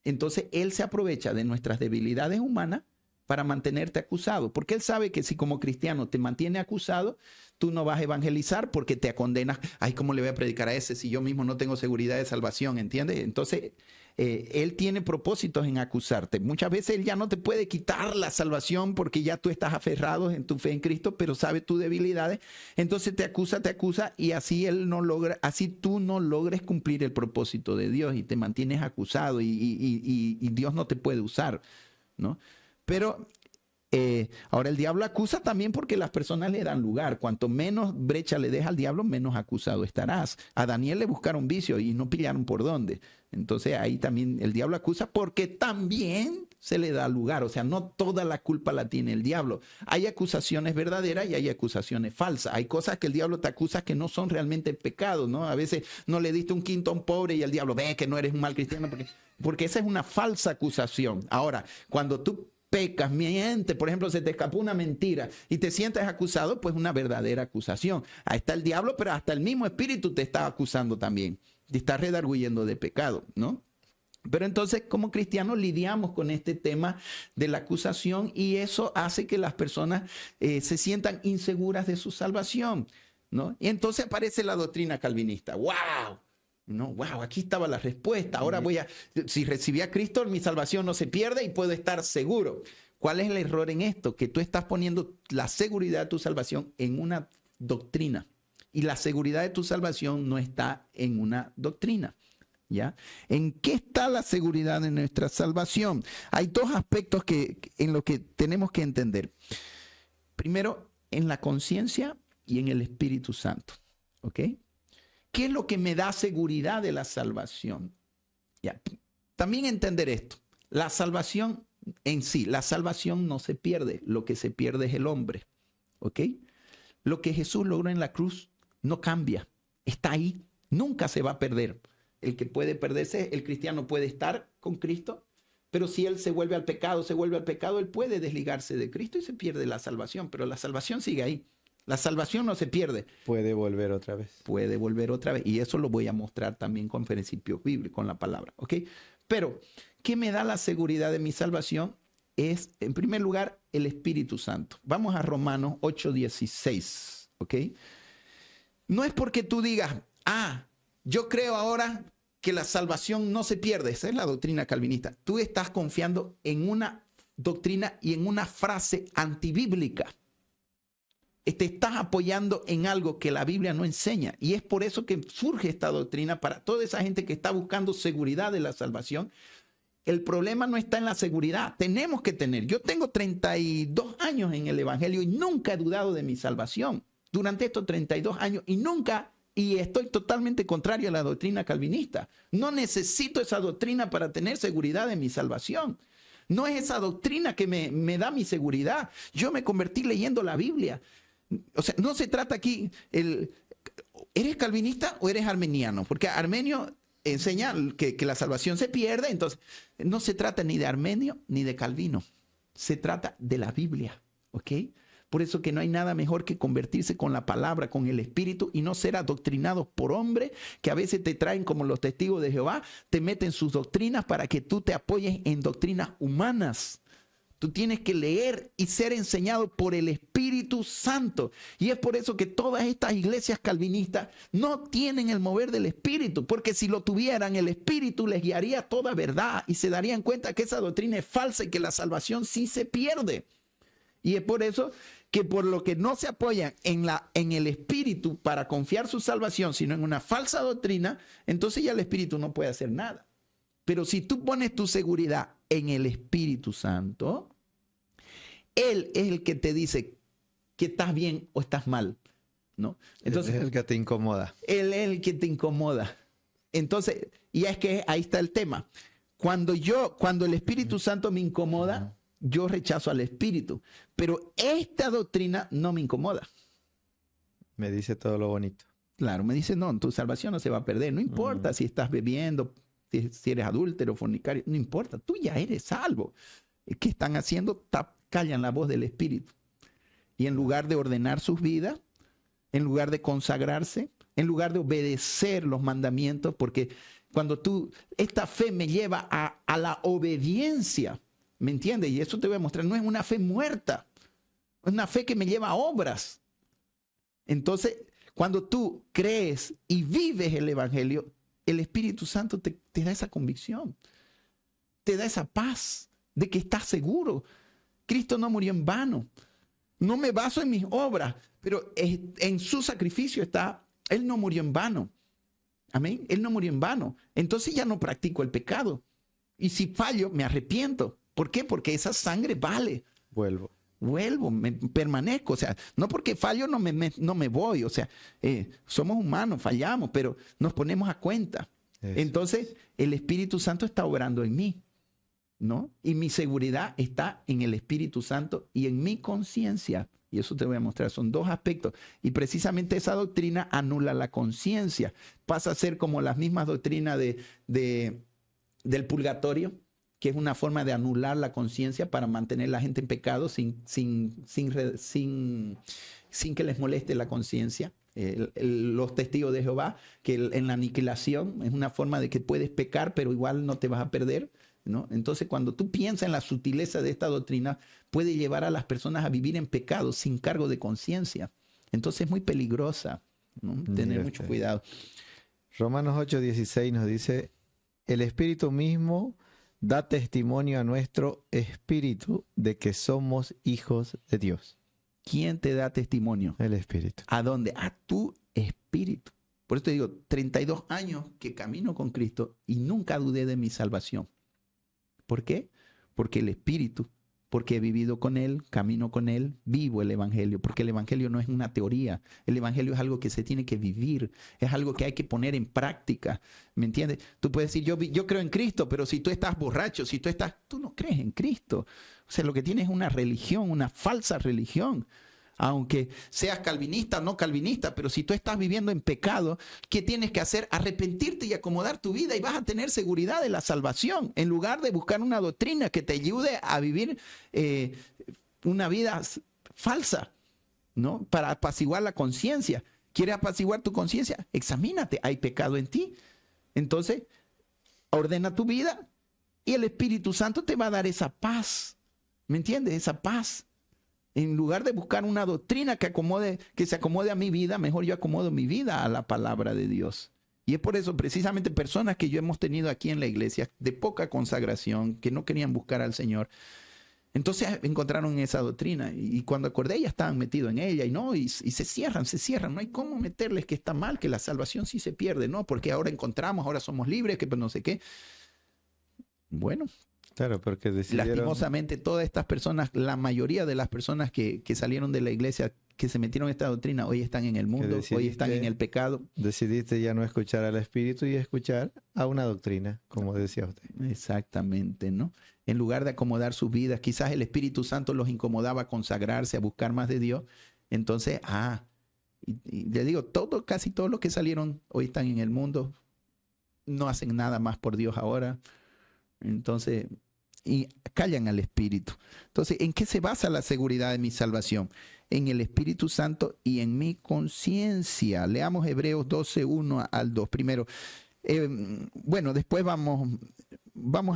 Entonces, él se aprovecha de nuestras debilidades humanas para mantenerte acusado. Porque él sabe que si como cristiano te mantiene acusado, tú no vas a evangelizar porque te condenas. Ay, ¿cómo le voy a predicar a ese si yo mismo no tengo seguridad de salvación? ¿Entiendes? Entonces, él tiene propósitos en acusarte. Muchas veces él ya no te puede quitar la salvación porque ya tú estás aferrado en tu fe en Cristo, pero sabe tus debilidades. Entonces te acusa y así tú no logres cumplir el propósito de Dios y te mantienes acusado y Dios no te puede usar, ¿no? Pero ahora el diablo acusa también porque las personas le dan lugar. Cuanto menos brecha le deja al diablo, menos acusado estarás. A Daniel le buscaron vicio y no pillaron por dónde. Entonces ahí también el diablo acusa porque también se le da lugar. O sea, no toda la culpa la tiene el diablo. Hay acusaciones verdaderas y hay acusaciones falsas. Hay cosas que el diablo te acusa que no son realmente pecados, ¿no? A veces no le diste un quinto a un pobre y el diablo ve que no eres un mal cristiano porque esa es una falsa acusación. Ahora, cuando tú pecas, mientes, por ejemplo, se te escapó una mentira y te sientes acusado, pues una verdadera acusación. Ahí está el diablo, pero hasta el mismo espíritu te está acusando también. Te está redarguyendo de pecado, ¿no? Pero entonces, como cristianos, lidiamos con este tema de la acusación y eso hace que las personas se sientan inseguras de su salvación, ¿no? Y entonces aparece la doctrina calvinista. ¡Wow! No, wow, aquí estaba la respuesta. Ahora si recibí a Cristo, mi salvación no se pierde y puedo estar seguro. ¿Cuál es el error en esto? Que tú estás poniendo la seguridad de tu salvación en una doctrina. Y la seguridad de tu salvación no está en una doctrina. ¿Ya? ¿En qué está la seguridad de nuestra salvación? Hay dos aspectos en los que tenemos que entender. Primero, en la conciencia y en el Espíritu Santo. ¿Ok? ¿Qué es lo que me da seguridad de la salvación? ¿Ya? También entender esto. La salvación en sí, la salvación no se pierde. Lo que se pierde es el hombre. ¿Ok? Lo que Jesús logró en la cruz no cambia. Está ahí. Nunca se va a perder. El que puede perderse, el cristiano puede estar con Cristo, pero si él se vuelve al pecado, él puede desligarse de Cristo y se pierde la salvación, pero la salvación sigue ahí. La salvación no se pierde. Puede volver otra vez. Puede volver otra vez. Y eso lo voy a mostrar también con principios bíblicos, con la palabra. ¿Ok? Pero, ¿qué me da la seguridad de mi salvación? Es, en primer lugar, el Espíritu Santo. Vamos a Romanos 8:16. ¿Ok? No es porque tú digas, yo creo ahora que la salvación no se pierde. Esa es la doctrina calvinista. Tú estás confiando en una doctrina y en una frase antibíblica. Te estás apoyando en algo que la Biblia no enseña. Y es por eso que surge esta doctrina para toda esa gente que está buscando seguridad de la salvación. El problema no está en la seguridad. Tenemos que tener. Yo tengo 32 años en el Evangelio y nunca he dudado de mi salvación. Durante estos 32 años y estoy totalmente contrario a la doctrina calvinista. No necesito esa doctrina para tener seguridad de mi salvación. No es esa doctrina que me da mi seguridad. Yo me convertí leyendo la Biblia. O sea, no se trata aquí, ¿eres calvinista o eres armeniano? Porque armenio enseña que la salvación se pierde, entonces no se trata ni de Armenio ni de Calvino. Se trata de la Biblia, ¿ok? Por eso que no hay nada mejor que convertirse con la palabra, con el Espíritu y no ser adoctrinados por hombres que a veces te traen como los testigos de Jehová, te meten sus doctrinas para que tú te apoyes en doctrinas humanas. Tú tienes que leer y ser enseñado por el Espíritu Santo. Y es por eso que todas estas iglesias calvinistas no tienen el mover del Espíritu, porque si lo tuvieran, el Espíritu les guiaría toda verdad y se darían cuenta que esa doctrina es falsa y que la salvación sí se pierde. Y es por eso que por lo que no se apoyan en el Espíritu para confiar su salvación, sino en una falsa doctrina, entonces ya el Espíritu no puede hacer nada. Pero si tú pones tu seguridad en el Espíritu Santo, Él es el que te dice que estás bien o estás mal, ¿no? Entonces, Él es el que te incomoda. Él es el que te incomoda. Entonces, y es que ahí está el tema. Cuando el Espíritu Santo me incomoda, yo rechazo al Espíritu. Pero esta doctrina no me incomoda. Me dice todo lo bonito. Claro, me dice, no, tu salvación no se va a perder. No importa si estás bebiendo, si eres adúltero, fornicario, no importa. Tú ya eres salvo. ¿Qué están haciendo? Callan la voz del Espíritu. Y en lugar de ordenar sus vidas, en lugar de consagrarse, en lugar de obedecer los mandamientos, porque cuando esta fe me lleva a la obediencia, ¿me entiendes? Y eso te voy a mostrar, no es una fe muerta, es una fe que me lleva a obras. Entonces, cuando tú crees y vives el Evangelio, el Espíritu Santo te da esa convicción, te da esa paz de que estás seguro. Cristo no murió en vano. No me baso en mis obras, pero en su sacrificio está, Él no murió en vano. Amén. Él no murió en vano. Entonces ya no practico el pecado. Y si fallo, me arrepiento. ¿Por qué? Porque esa sangre vale. Vuelvo, permanezco. O sea, no porque fallo no me voy. O sea, somos humanos, fallamos, pero nos ponemos a cuenta. Eso. Entonces, el Espíritu Santo está obrando en mí. ¿no? Y mi seguridad está en el Espíritu Santo y en mi conciencia. Y eso te voy a mostrar. Son dos aspectos. Y precisamente esa doctrina anula la conciencia. Pasa a ser como las mismas doctrinas del purgatorio, que es una forma de anular la conciencia para mantener a la gente en pecado sin que les moleste la conciencia. Los testigos de Jehová, que en la aniquilación es una forma de que puedes pecar, pero igual no te vas a perder, ¿no? Entonces, cuando tú piensas en la sutileza de esta doctrina, puede llevar a las personas a vivir en pecado sin cargo de conciencia. Entonces, es muy peligrosa, ¿no? Tener mucho cuidado. Romanos 8:16 nos dice: el Espíritu mismo da testimonio a nuestro espíritu de que somos hijos de Dios. ¿Quién te da testimonio? El Espíritu. ¿A dónde? A tu espíritu. Por eso te digo, 32 años que camino con Cristo y nunca dudé de mi salvación. ¿Por qué? Porque el Espíritu, porque he vivido con Él, camino con Él, vivo el Evangelio. Porque el Evangelio no es una teoría. El Evangelio es algo que se tiene que vivir. Es algo que hay que poner en práctica. ¿Me entiendes? Tú puedes decir, yo creo en Cristo, pero si tú estás borracho, tú no crees en Cristo. O sea, lo que tienes es una religión, una falsa religión. Aunque seas calvinista o no calvinista, pero si tú estás viviendo en pecado, ¿qué tienes que hacer? Arrepentirte y acomodar tu vida y vas a tener seguridad de la salvación, en lugar de buscar una doctrina que te ayude a vivir una vida falsa, ¿no? Para apaciguar la conciencia. ¿Quieres apaciguar tu conciencia? Examínate, ¿hay pecado en ti? Entonces, ordena tu vida y el Espíritu Santo te va a dar esa paz. ¿Me entiendes? Esa paz. En lugar de buscar una doctrina que se acomode a mi vida, mejor yo acomodo mi vida a la palabra de Dios. Y es por eso, precisamente, personas que yo hemos tenido aquí en la iglesia de poca consagración, que no querían buscar al Señor, entonces encontraron esa doctrina. Y cuando acordé, ya estaban metidos en ella. Y se cierran. No hay cómo meterles que está mal, que la salvación sí se pierde, ¿no? Porque ahora ahora somos libres, que pues no sé qué. Bueno. Claro, porque decidieron... Lastimosamente, todas estas personas, la mayoría de las personas que salieron de la iglesia, que se metieron en esta doctrina, hoy están en el mundo, hoy están en el pecado. Decidiste ya no escuchar al Espíritu y escuchar a una doctrina, como decía usted. Exactamente, ¿no? En lugar de acomodar sus vidas, quizás el Espíritu Santo los incomodaba a consagrarse, a buscar más de Dios. Entonces, y le digo, casi todos los que salieron hoy están en el mundo, no hacen nada más por Dios ahora. Entonces... y callan al Espíritu. Entonces, ¿en qué se basa la seguridad de mi salvación? En el Espíritu Santo y en mi conciencia. Leamos Hebreos 12:1 al 2. Primero, bueno, después vamos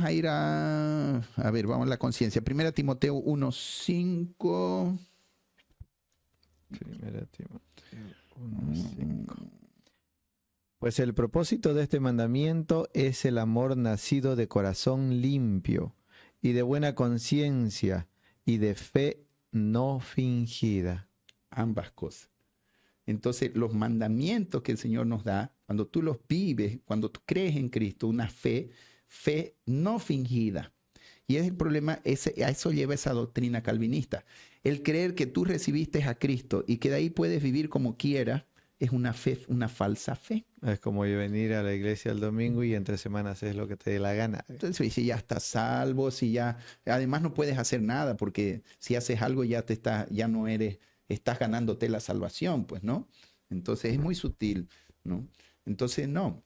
a ir vamos a la conciencia. 1 Timoteo 1:5. 1 Timoteo 1:5. Pues el propósito de este mandamiento es el amor nacido de corazón limpio y de buena conciencia y de fe no fingida. Ambas cosas. Entonces, los mandamientos que el Señor nos da, cuando tú los vives, cuando tú crees en Cristo, una fe no fingida. Y es el problema, a eso lleva esa doctrina calvinista. El creer que tú recibiste a Cristo y que de ahí puedes vivir como quieras, es una fe, una falsa fe. Es como venir a la iglesia el domingo y entre semanas haces lo que te dé la gana. Entonces, si ya estás salvo, además no puedes hacer nada, porque si haces algo estás ganándote la salvación, pues, ¿no? Entonces es muy sutil, ¿no? Entonces, no.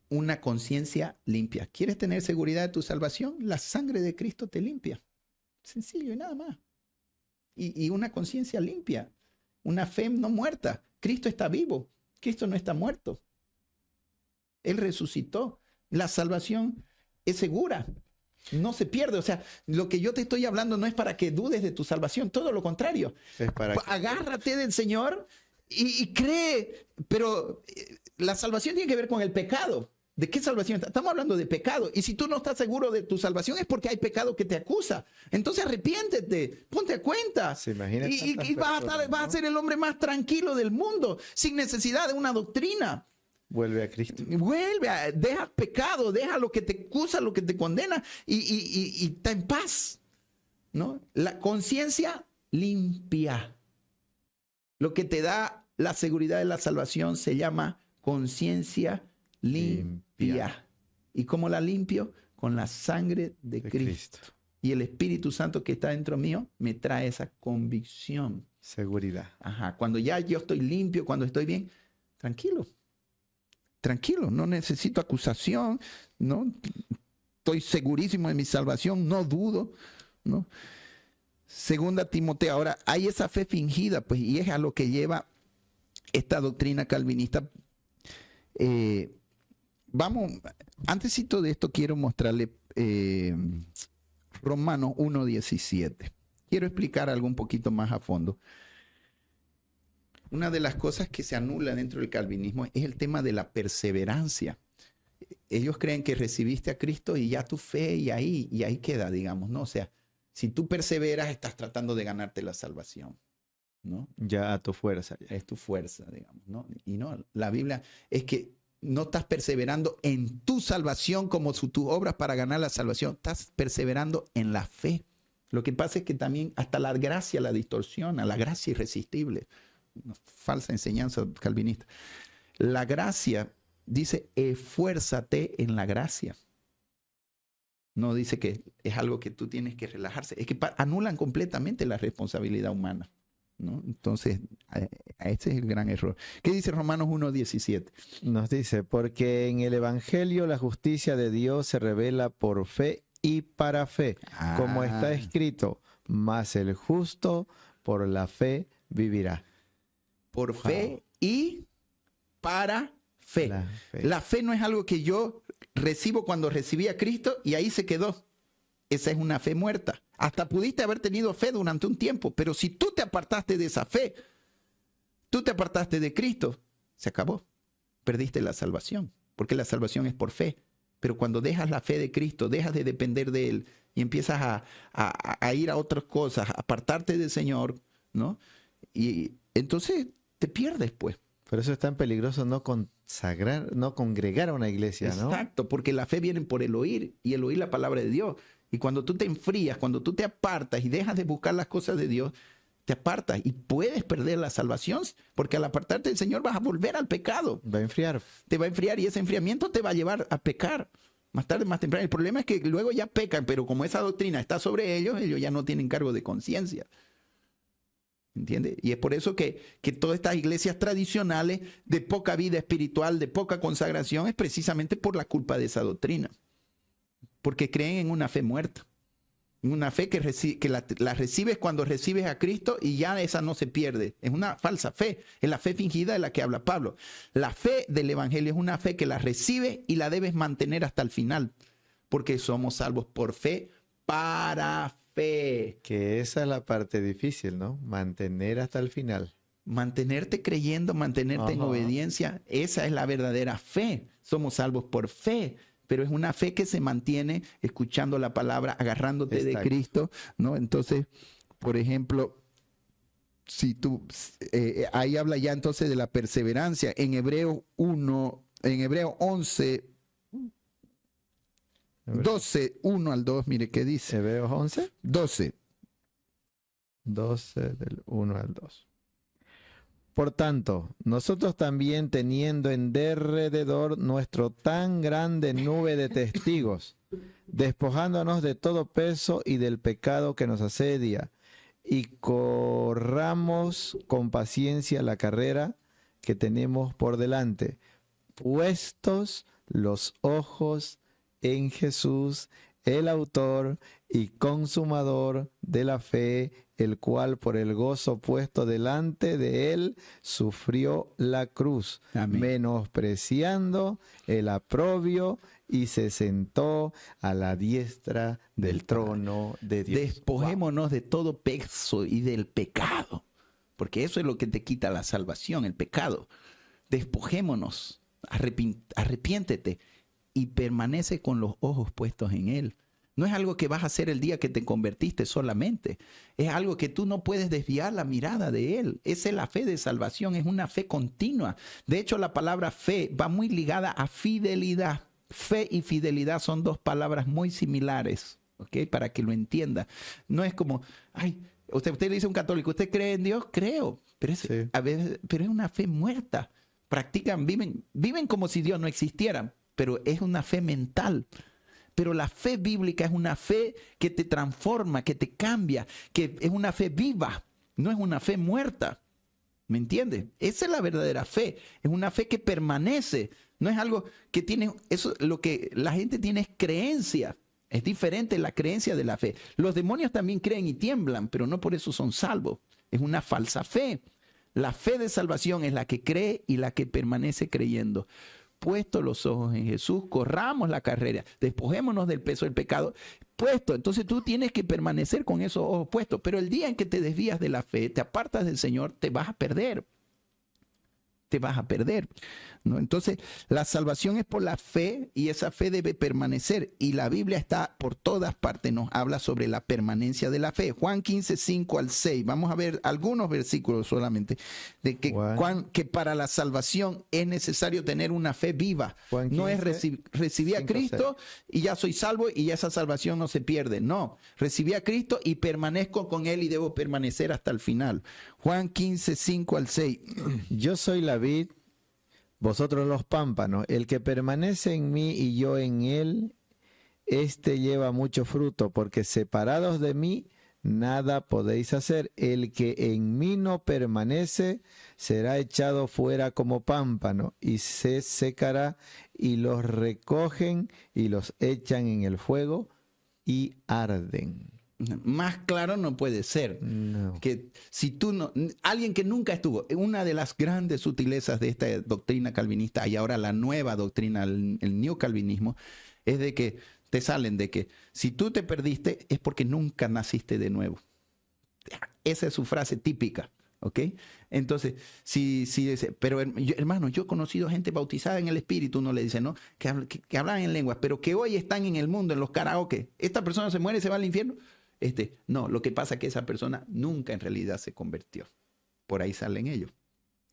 Una conciencia limpia. ¿Quieres tener seguridad de tu salvación? La sangre de Cristo te limpia. Sencillo y nada más. Y una conciencia limpia. Una fe no muerta. Cristo está vivo. Cristo no está muerto. Él resucitó. La salvación es segura. No se pierde. O sea, lo que yo te estoy hablando no es para que dudes de tu salvación. Todo lo contrario. Agárrate del Señor y cree. Pero la salvación tiene que ver con el pecado. ¿De qué salvación? Estamos hablando de pecado. Y si tú no estás seguro de tu salvación es porque hay pecado que te acusa. Entonces arrepiéntete, ponte a cuenta. Y vas a ser el hombre más tranquilo del mundo, sin necesidad de una doctrina. Vuelve a Cristo. Deja pecado, deja lo que te acusa, lo que te condena y está en paz, ¿no? La conciencia limpia. Lo que te da la seguridad de la salvación se llama conciencia limpia. ¿Y cómo la limpio? con la sangre de Cristo. Y el Espíritu Santo que está dentro mío me trae esa convicción. Seguridad. Ajá. Cuando ya yo estoy limpio, cuando estoy bien, tranquilo. Tranquilo, no necesito acusación, ¿no? Estoy segurísimo de mi salvación, no dudo, ¿no? Segunda Timoteo, ahora hay esa fe fingida, pues, y es a lo que lleva esta doctrina calvinista. Vamos, antesito de esto quiero mostrarle Romanos 1:17. Quiero explicar algo un poquito más a fondo. Una de las cosas que se anula dentro del calvinismo es el tema de la perseverancia. Ellos creen que recibiste a Cristo y ya tu fe y ahí queda, digamos, ¿no? O sea, si tú perseveras, estás tratando de ganarte la salvación, ¿no? Ya a tu fuerza. Ya. Es tu fuerza, digamos, ¿no? Y no, la Biblia es que no estás perseverando en tu salvación como tus obras para ganar la salvación. Estás perseverando en la fe. Lo que pasa es que también hasta la gracia la distorsiona, la gracia irresistible. Una falsa enseñanza calvinista. La gracia dice, esfuérzate en la gracia. No dice que es algo que tú tienes que relajarse. Es que anulan completamente la responsabilidad humana, ¿no? Entonces, ese es el gran error. ¿Qué dice Romanos 1:17? Nos dice, porque en el Evangelio la justicia de Dios se revela por fe y para fe, como está escrito, mas el justo por la fe vivirá. Por fe y para fe. La fe no es algo que yo recibo cuando recibí a Cristo y ahí se quedó. Esa es una fe muerta. Hasta pudiste haber tenido fe durante un tiempo, pero si tú te apartaste de esa fe, tú te apartaste de Cristo, se acabó. Perdiste la salvación, porque la salvación es por fe. Pero cuando dejas la fe de Cristo, dejas de depender de Él y empiezas a ir a otras cosas, a apartarte del Señor, ¿no? Y entonces te pierdes, pues. Por eso es tan peligroso no consagrar, no congregar a una iglesia, ¿no? Exacto, porque la fe viene por el oír y el oír la palabra de Dios. Y cuando tú te enfrías, cuando tú te apartas y dejas de buscar las cosas de Dios, te apartas y puedes perder la salvación, porque al apartarte del Señor vas a volver al pecado. Va a enfriar. Te va a enfriar y ese enfriamiento te va a llevar a pecar. Más tarde, más temprano. El problema es que luego ya pecan, pero como esa doctrina está sobre ellos, ellos ya no tienen cargo de conciencia. ¿Entiendes? Y es por eso que todas estas iglesias tradicionales de poca vida espiritual, de poca consagración, es precisamente por la culpa de esa doctrina. Porque creen en una fe muerta. Una fe que la recibes cuando recibes a Cristo y ya esa no se pierde. Es una falsa fe. Es la fe fingida de la que habla Pablo. La fe del Evangelio es una fe que la recibes y la debes mantener hasta el final. Porque somos salvos por fe para fe. Que esa es la parte difícil, ¿no? Mantener hasta el final. Mantenerte creyendo, mantenerte en obediencia, esa es la verdadera fe. Somos salvos por fe, pero es una fe que se mantiene escuchando la palabra, agarrándote de Cristo, ¿no? Entonces, por ejemplo, si tú, ahí habla ya entonces de la perseverancia. En Hebreo 11, 12, 1 al 2, mire qué dice. ¿Hebreos 11? 12. 12 del 1 al 2. Por tanto, nosotros también teniendo en derredor nuestro tan grande nube de testigos, despojándonos de todo peso y del pecado que nos asedia, y corramos con paciencia la carrera que tenemos por delante, puestos los ojos en Jesús, el autor y consumador de la fe, el cual por el gozo puesto delante de él sufrió la cruz, menospreciando el oprobio, y se sentó a la diestra del trono de Dios. Despojémonos de todo peso y del pecado, porque eso es lo que te quita la salvación, el pecado. Despojémonos, arrepiéntete y permanece con los ojos puestos en Él. No es algo que vas a hacer el día que te convertiste solamente. Es algo que tú no puedes desviar la mirada de Él. Esa es la fe de salvación, es una fe continua. De hecho, la palabra fe va muy ligada a fidelidad. Fe y fidelidad son dos palabras muy similares, ¿ok? Para que lo entienda. No es como, ay, usted le dice a un católico, ¿usted cree en Dios? Creo. Pero es una fe muerta. Practican, viven como si Dios no existiera, pero es una fe mental. Pero la fe bíblica es una fe que te transforma, que te cambia, que es una fe viva, no es una fe muerta. ¿Me entiendes? Esa es la verdadera fe. Es una fe que permanece. No es algo que tiene, eso, lo que la gente tiene es creencia. Es diferente la creencia de la fe. Los demonios también creen y tiemblan, pero no por eso son salvos. Es una falsa fe. La fe de salvación es la que cree y la que permanece creyendo. Puestos los ojos en Jesús, corramos la carrera, despojémonos del peso del pecado. Puesto, entonces tú tienes que permanecer con esos ojos puestos. Pero el día en que te desvías de la fe, te apartas del Señor, te vas a perder. Te vas a perder, ¿no? Entonces, la salvación es por la fe y esa fe debe permanecer. Y la Biblia está por todas partes, nos habla sobre la permanencia de la fe. Juan 15, 5 al 6. Vamos a ver algunos versículos solamente. De que para la salvación es necesario tener una fe viva. Juan 15, no es recibir a Cristo 6. y ya soy salvo y ya esa salvación no se pierde. No, recibí a Cristo y permanezco con Él y debo permanecer hasta el final. Juan 15, 5 al 6. Yo soy la vid, vosotros los pámpanos. El que permanece en mí y yo en él, éste lleva mucho fruto, porque separados de mí, nada podéis hacer. El que en mí no permanece, será echado fuera como pámpano, y se secará, y los recogen y los echan en el fuego, y arden. Más claro no puede ser. No. Que si tú no, alguien que nunca estuvo, una de las grandes sutilezas de esta doctrina calvinista y ahora la nueva doctrina, el neocalvinismo, es de que te salen de que si tú te perdiste es porque nunca naciste de nuevo. Esa es su frase típica, ¿ok? Entonces, si dice, pero hermano, yo he conocido gente bautizada en el Espíritu, uno le dice, ¿no? Que hablan en lenguas, pero que hoy están en el mundo, en los karaoke. ¿Esta persona se muere y se va al infierno? No, lo que pasa es que esa persona nunca en realidad se convirtió. Por ahí salen ellos.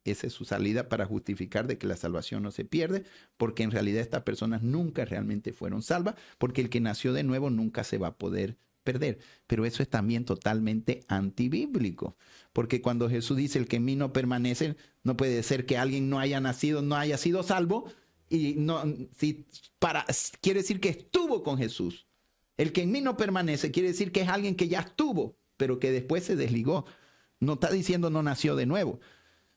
Esa es su salida para justificar de que la salvación no se pierde, porque en realidad estas personas nunca realmente fueron salvas, porque el que nació de nuevo nunca se va a poder perder. Pero eso es también totalmente antibíblico, porque cuando Jesús dice el que en mí no permanece, no puede ser que alguien no haya nacido, no haya sido salvo, y no, quiere decir que estuvo con Jesús. El que en mí no permanece quiere decir que es alguien que ya estuvo, pero que después se desligó. No está diciendo no nació de nuevo.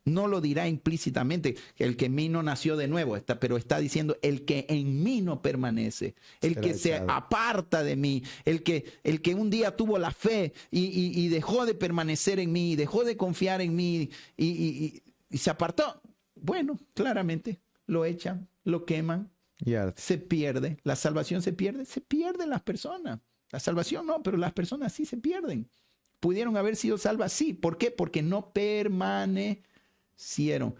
No lo dirá implícitamente, el que en mí no nació de nuevo, pero está diciendo el que en mí no permanece, el que se aparta de mí, el que un día tuvo la fe y dejó de permanecer en mí, dejó de confiar en mí y se apartó. Bueno, claramente lo echan, lo queman. Se pierde, la salvación se pierden las personas. La salvación no, pero las personas sí se pierden. Pudieron haber sido salvas, sí. ¿Por qué? Porque no permanecieron.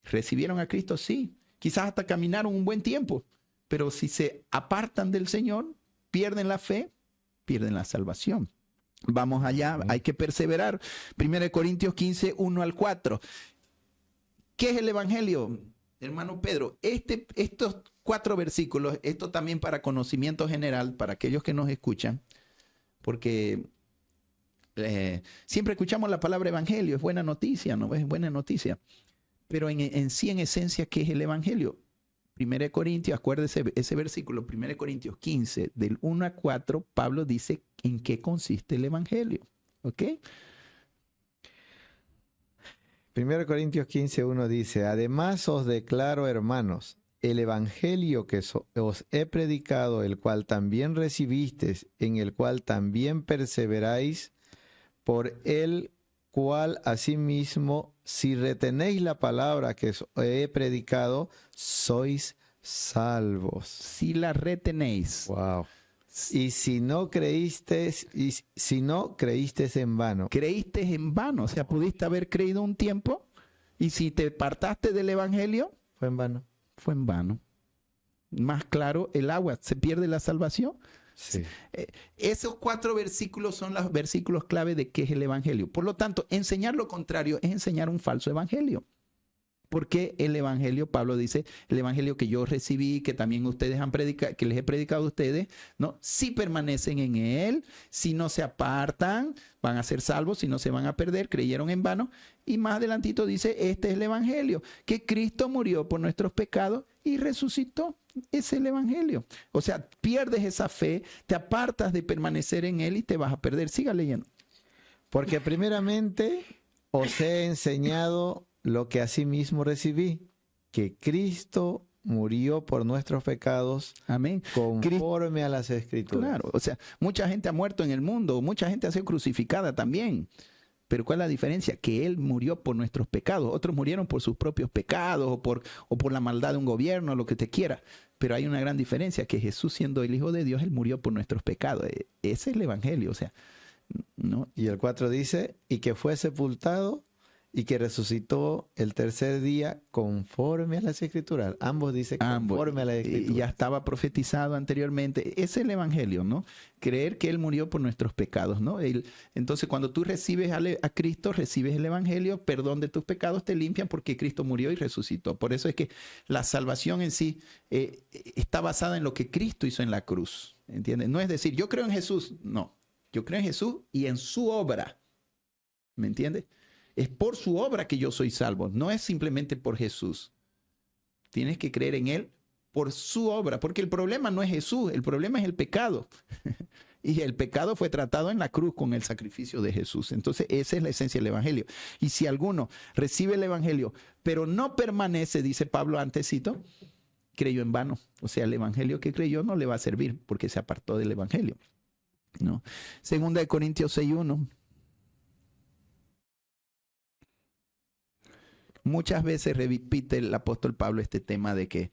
¿Recibieron a Cristo? Sí. Quizás hasta caminaron un buen tiempo, pero si se apartan del Señor, pierden la fe, pierden la salvación. Vamos allá, hay que perseverar. 1 Corintios 15, 1 al 4. ¿Qué es el Evangelio? Hermano Pedro, estos 4 versículos, esto también para conocimiento general, para aquellos que nos escuchan, porque siempre escuchamos la palabra evangelio, es buena noticia, ¿no? Es buena noticia. Pero en sí, en esencia, ¿qué es el evangelio? 1 Corintios, acuérdese ese versículo, 1 Corintios 15, del 1 a 4, Pablo dice en qué consiste el evangelio, ¿ok? 1 Corintios 15, 1 dice, además os declaro, hermanos, el evangelio que os he predicado, el cual también recibisteis, en el cual también perseveráis, por el cual asimismo, si retenéis la palabra que os he predicado, sois salvos. Si la retenéis. Wow. Y si no creísteis en vano. Creíste en vano, o sea, pudiste haber creído un tiempo y si te apartaste del evangelio, fue en vano. Fue en vano. Más claro, el agua, ¿se pierde la salvación? Sí. Esos 4 versículos son los versículos clave de qué es el evangelio. Por lo tanto, enseñar lo contrario es enseñar un falso evangelio. Porque el evangelio, Pablo dice, el evangelio que yo recibí, que también ustedes han predicado, que les he predicado a ustedes, ¿no? Si permanecen en él, si no se apartan, van a ser salvos, si no se van a perder, creyeron en vano. Y más adelantito dice, este es el evangelio, que Cristo murió por nuestros pecados y resucitó. Es el evangelio. O sea, pierdes esa fe, te apartas de permanecer en él y te vas a perder. Siga leyendo. Porque primeramente os he enseñado lo que asimismo recibí, que Cristo murió por nuestros pecados. Amén. Conforme a las Escrituras. Claro, o sea, mucha gente ha muerto en el mundo, mucha gente ha sido crucificada también. Pero ¿cuál es la diferencia? Que Él murió por nuestros pecados. Otros murieron por sus propios pecados o por la maldad de un gobierno, lo que te quiera. Pero hay una gran diferencia, que Jesús, siendo el Hijo de Dios, Él murió por nuestros pecados. Ese es el evangelio, o sea, ¿no? Y el 4 dice, y que fue sepultado y que resucitó el tercer día conforme a las Escrituras. Ambos dicen conforme a las Escrituras. Ya estaba profetizado anteriormente. Ese es el evangelio, ¿no? Creer que Él murió por nuestros pecados, ¿no? Entonces, cuando tú recibes a Cristo, recibes el evangelio, perdón de tus pecados, te limpian porque Cristo murió y resucitó. Por eso es que la salvación en sí está basada en lo que Cristo hizo en la cruz, ¿entiendes? No es decir, yo creo en Jesús, no. Yo creo en Jesús y en su obra, ¿me entiendes? Es por su obra que yo soy salvo, no es simplemente por Jesús. Tienes que creer en Él por su obra, porque el problema no es Jesús, el problema es el pecado. Y el pecado fue tratado en la cruz con el sacrificio de Jesús. Entonces, esa es la esencia del evangelio. Y si alguno recibe el evangelio, pero no permanece, dice Pablo antesito, creyó en vano. O sea, el evangelio que creyó no le va a servir porque se apartó del evangelio, ¿no? Segunda de Corintios 6:1. Muchas veces repite el apóstol Pablo este tema de que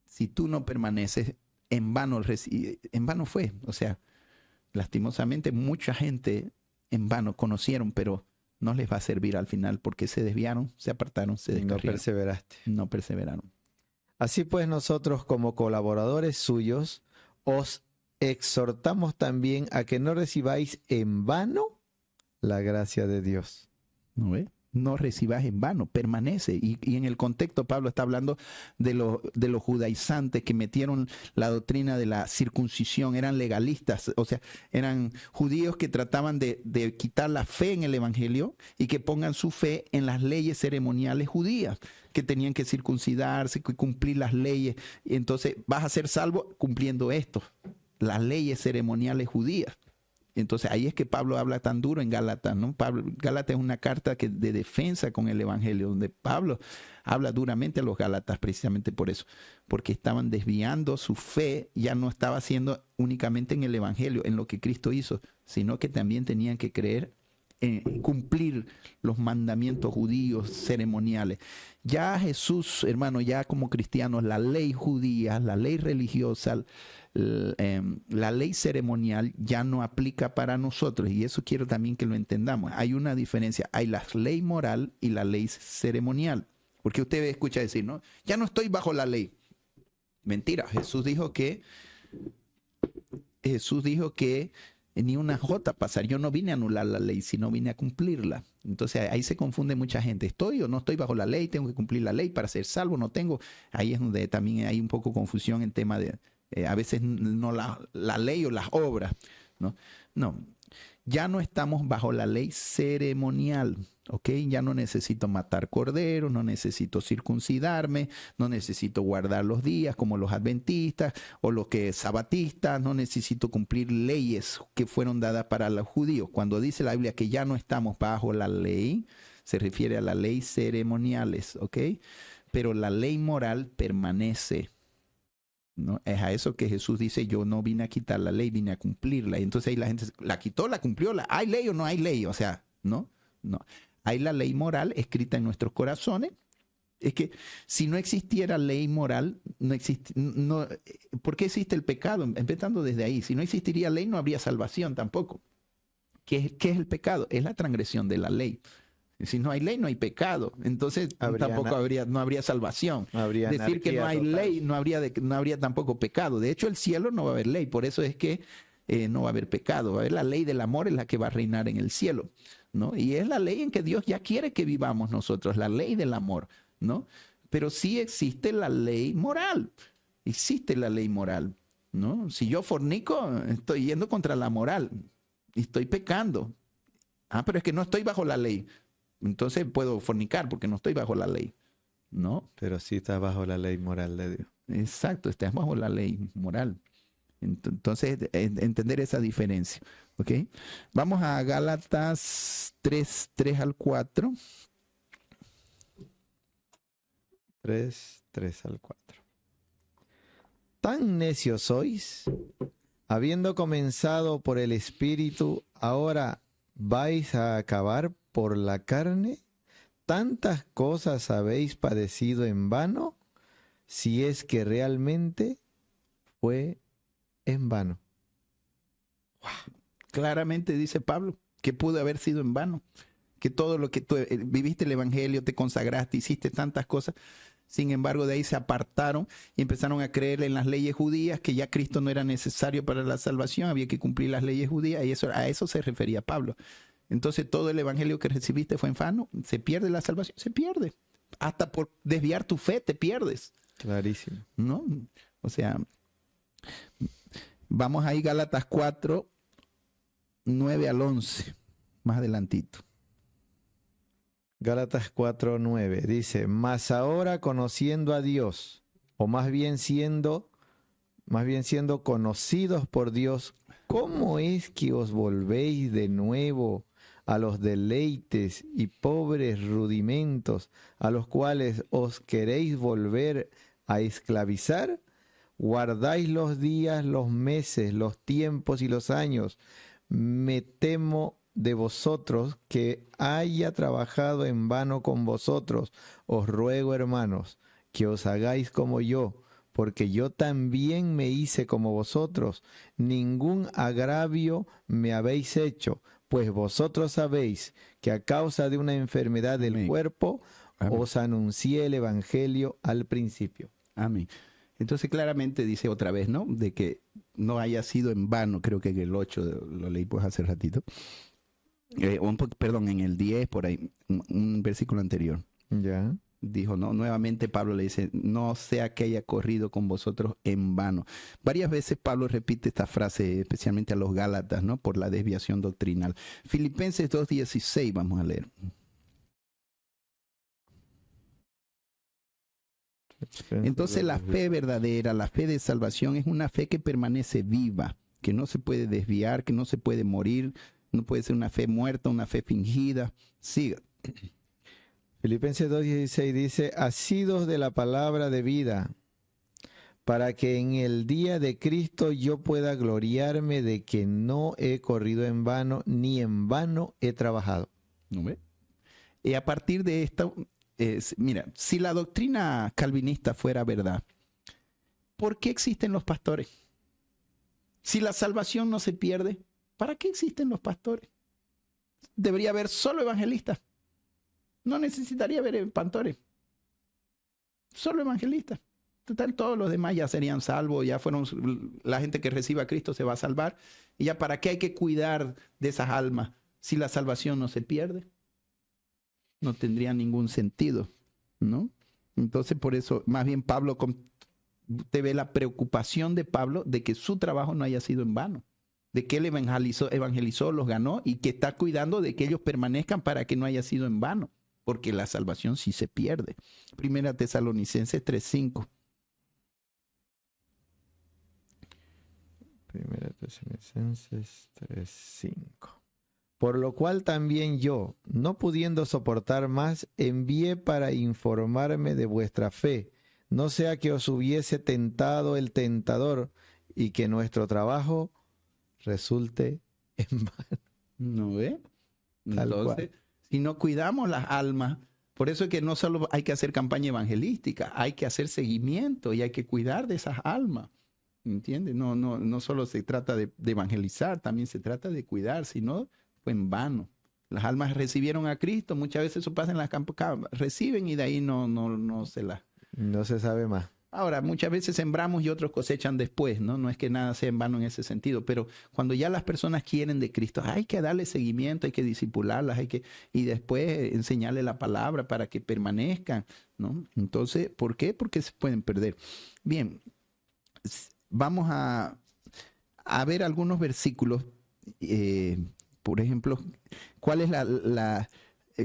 si tú no permaneces, en vano fue. O sea, lastimosamente mucha gente en vano conocieron, pero no les va a servir al final porque se desviaron, se apartaron, se descarriaron. No perseveraste. No perseveraron. Así pues, nosotros como colaboradores suyos os exhortamos también a que no recibáis en vano la gracia de Dios. ¿No ve? No recibas en vano, permanece. Y en el contexto Pablo está hablando de los judaizantes que metieron la doctrina de la circuncisión, eran legalistas, o sea, eran judíos que trataban de quitar la fe en el evangelio y que pongan su fe en las leyes ceremoniales judías, que tenían que circuncidarse, que cumplir las leyes. Y entonces vas a ser salvo cumpliendo esto, las leyes ceremoniales judías. Entonces ahí es que Pablo habla tan duro en Gálatas, ¿no? Gálatas es una carta de defensa con el evangelio, donde Pablo habla duramente a los Gálatas precisamente por eso, porque estaban desviando su fe, ya no estaba siendo únicamente en el evangelio, en lo que Cristo hizo, sino que también tenían que creer en cumplir los mandamientos judíos ceremoniales. Ya Jesús, hermano, ya como cristianos, la ley judía, la ley religiosa, la ley ceremonial ya no aplica para nosotros, y eso quiero también que lo entendamos. Hay una diferencia, hay la ley moral y la ley ceremonial, porque usted escucha decir, ¿no? Ya no estoy bajo la ley. Mentira, Jesús dijo que ni una jota pasar. Yo no vine a anular la ley, sino vine a cumplirla. Entonces ahí se confunde mucha gente. ¿Estoy o no estoy bajo la ley? ¿Tengo que cumplir la ley para ser salvo? ¿No tengo? Ahí es donde también hay un poco confusión en tema de, a veces no la ley o las obras, ¿no? No, ya no estamos bajo la ley ceremonial, ¿ok? Ya no necesito matar corderos, no necesito circuncidarme, no necesito guardar los días como los adventistas o los que sabatistas, no necesito cumplir leyes que fueron dadas para los judíos. Cuando dice la Biblia que ya no estamos bajo la ley, se refiere a la ley ceremoniales, ¿ok? Pero la ley moral permanece, ¿no? Es a eso que Jesús dice, yo no vine a quitar la ley, vine a cumplirla. Y entonces ahí la gente la quitó, la cumplió, ¿hay ley o no hay ley? O sea, no. Hay la ley moral escrita en nuestros corazones. Es que si no existiera ley moral, ¿por qué existe el pecado? Empezando desde ahí. Si no existiría ley, no habría salvación tampoco. ¿Qué es el pecado? Es la transgresión de la ley. Si no hay ley, no hay pecado. Entonces no habría salvación. Decir que no hay ley, no habría tampoco pecado. De hecho, el cielo no va a haber ley. Por eso es que no va a haber pecado. Va a haber la ley del amor, es la que va a reinar en el cielo, ¿no? Y es la ley en que Dios ya quiere que vivamos nosotros, la ley del amor. ¿no? Pero sí existe la ley moral. Existe la ley moral, ¿no? Si yo fornico, estoy yendo contra la moral. Estoy pecando. Ah, pero es que no estoy bajo la ley. Entonces puedo fornicar porque no estoy bajo la ley, ¿no? Pero sí está bajo la ley moral de Dios. Exacto, estás bajo la ley moral. Entonces, entender esa diferencia, ¿ok? Vamos a Gálatas 3, 3 al 4. 3 al 4. Tan necios sois, habiendo comenzado por el Espíritu, ahora vais a acabar por la carne. ¿Tantas cosas habéis padecido en vano? Si es que realmente fue en vano. Claramente dice Pablo que pudo haber sido en vano, que todo lo que tú viviste el evangelio, te consagraste, hiciste tantas cosas, sin embargo de ahí se apartaron y empezaron a creer en las leyes judías, que ya Cristo no era necesario para la salvación, había que cumplir las leyes judías, y a eso se refería Pablo. Entonces todo el evangelio que recibiste fue en vano, se pierde la salvación, se pierde. Hasta por desviar tu fe te pierdes. Clarísimo. ¿No? O sea, vamos ahí Gálatas 4, 9 al 11, más adelantito. Gálatas 4, 9 dice, mas ahora conociendo a Dios, o más bien siendo conocidos por Dios, ¿cómo es que os volvéis de nuevo a los deleites y pobres rudimentos a los cuales os queréis volver a esclavizar? Guardáis los días, los meses, los tiempos y los años. Me temo de vosotros que haya trabajado en vano con vosotros. Os ruego, hermanos, que os hagáis como yo, porque yo también me hice como vosotros. Ningún agravio me habéis hecho, pues vosotros sabéis que a causa de una enfermedad del Amén. cuerpo Amén. os anuncié el evangelio al principio. Amén. Entonces claramente dice otra vez, ¿no? De que no haya sido en vano, creo que en el 8 lo leí pues hace ratito. Perdón, en el 10 por ahí, un versículo anterior. Ya. Dijo, no, nuevamente Pablo le dice, no sea que haya corrido con vosotros en vano. Varias veces Pablo repite esta frase, especialmente a los Gálatas, ¿no? Por la desviación doctrinal. Filipenses 2:16, vamos a leer. Entonces la fe verdadera, la fe de salvación es una fe que permanece viva, que no se puede desviar, que no se puede morir, no puede ser una fe muerta, una fe fingida. Siga. Filipenses 2:16 dice, asidos de la palabra de vida, para que en el día de Cristo yo pueda gloriarme de que no he corrido en vano, ni en vano he trabajado. ¿No ve? Y a partir de esto, mira, si la doctrina calvinista fuera verdad, ¿por qué existen los pastores? Si la salvación no se pierde, ¿para qué existen los pastores? Debería haber solo evangelistas. No necesitaría haber pastores. Solo evangelistas. Total, todos los demás ya serían salvos, ya fueron, la gente que reciba a Cristo se va a salvar. Y ya para qué hay que cuidar de esas almas si la salvación no se pierde. No tendría ningún sentido, ¿no? Entonces, por eso, más bien Pablo, te ve la preocupación de Pablo de que su trabajo no haya sido en vano, de que él evangelizó, los ganó y que está cuidando de que ellos permanezcan para que no haya sido en vano, porque la salvación sí se pierde. Primera Tesalonicenses 3:5. Primera Tesalonicenses 3:5. Por lo cual también yo, no pudiendo soportar más, envié para informarme de vuestra fe, no sea que os hubiese tentado el tentador y que nuestro trabajo resulte en vano. ¿No ve? Tal Entonces, cual. si no cuidamos las almas, por eso es que no solo hay que hacer campaña evangelística, hay que hacer seguimiento y hay que cuidar de esas almas. ¿Entiendes? No solo se trata de evangelizar, también se trata de cuidar, si no, fue en vano. Las almas recibieron a Cristo, muchas veces eso pasa en las campos, reciben y de ahí no se las... No se sabe más. Ahora, muchas veces sembramos y otros cosechan después, ¿no? No es que nada sea en vano en ese sentido, pero cuando ya las personas quieren de Cristo, hay que darle seguimiento, hay que discipularlas, y después enseñarles la palabra para que permanezcan, ¿no? Entonces, ¿por qué? Porque se pueden perder. Bien, vamos a ver algunos versículos. Por ejemplo, ¿cuál es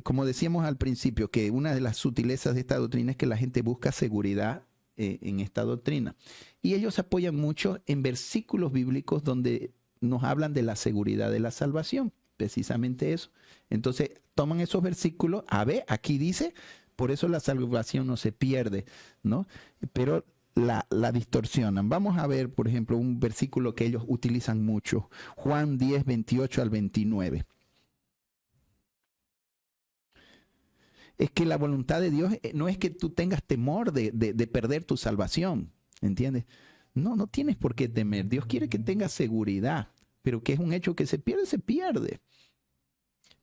como decíamos al principio, que una de las sutilezas de esta doctrina es que la gente busca seguridad en esta doctrina. Y ellos se apoyan mucho en versículos bíblicos donde nos hablan de la seguridad de la salvación, precisamente eso. Entonces toman esos versículos, aquí dice, por eso la salvación no se pierde, ¿no? Pero la distorsionan. Vamos a ver, por ejemplo, un versículo que ellos utilizan mucho, Juan 10, 28 al 29. Es que la voluntad de Dios no es que tú tengas temor de perder tu salvación, ¿entiendes? No tienes por qué temer. Dios quiere que tengas seguridad, pero que es un hecho que se pierde, se pierde.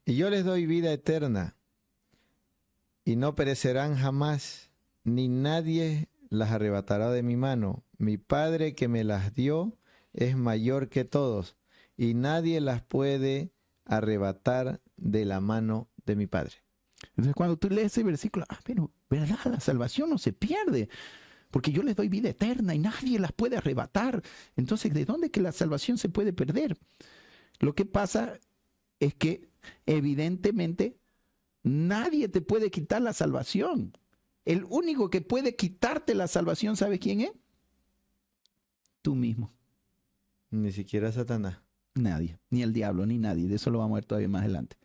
Y yo les doy vida eterna, y no perecerán jamás, ni nadie las arrebatará de mi mano. Mi Padre que me las dio es mayor que todos, y nadie las puede arrebatar de la mano de mi Padre. Entonces cuando tú lees ese versículo, pero ¿verdad? La salvación no se pierde, porque yo les doy vida eterna y nadie las puede arrebatar. Entonces, ¿de dónde que la salvación se puede perder? Lo que pasa es que evidentemente nadie te puede quitar la salvación. El único que puede quitarte la salvación, ¿sabes quién es? Tú mismo. Ni siquiera Satanás. Nadie, ni el diablo, ni nadie. De eso lo vamos a ver todavía más adelante.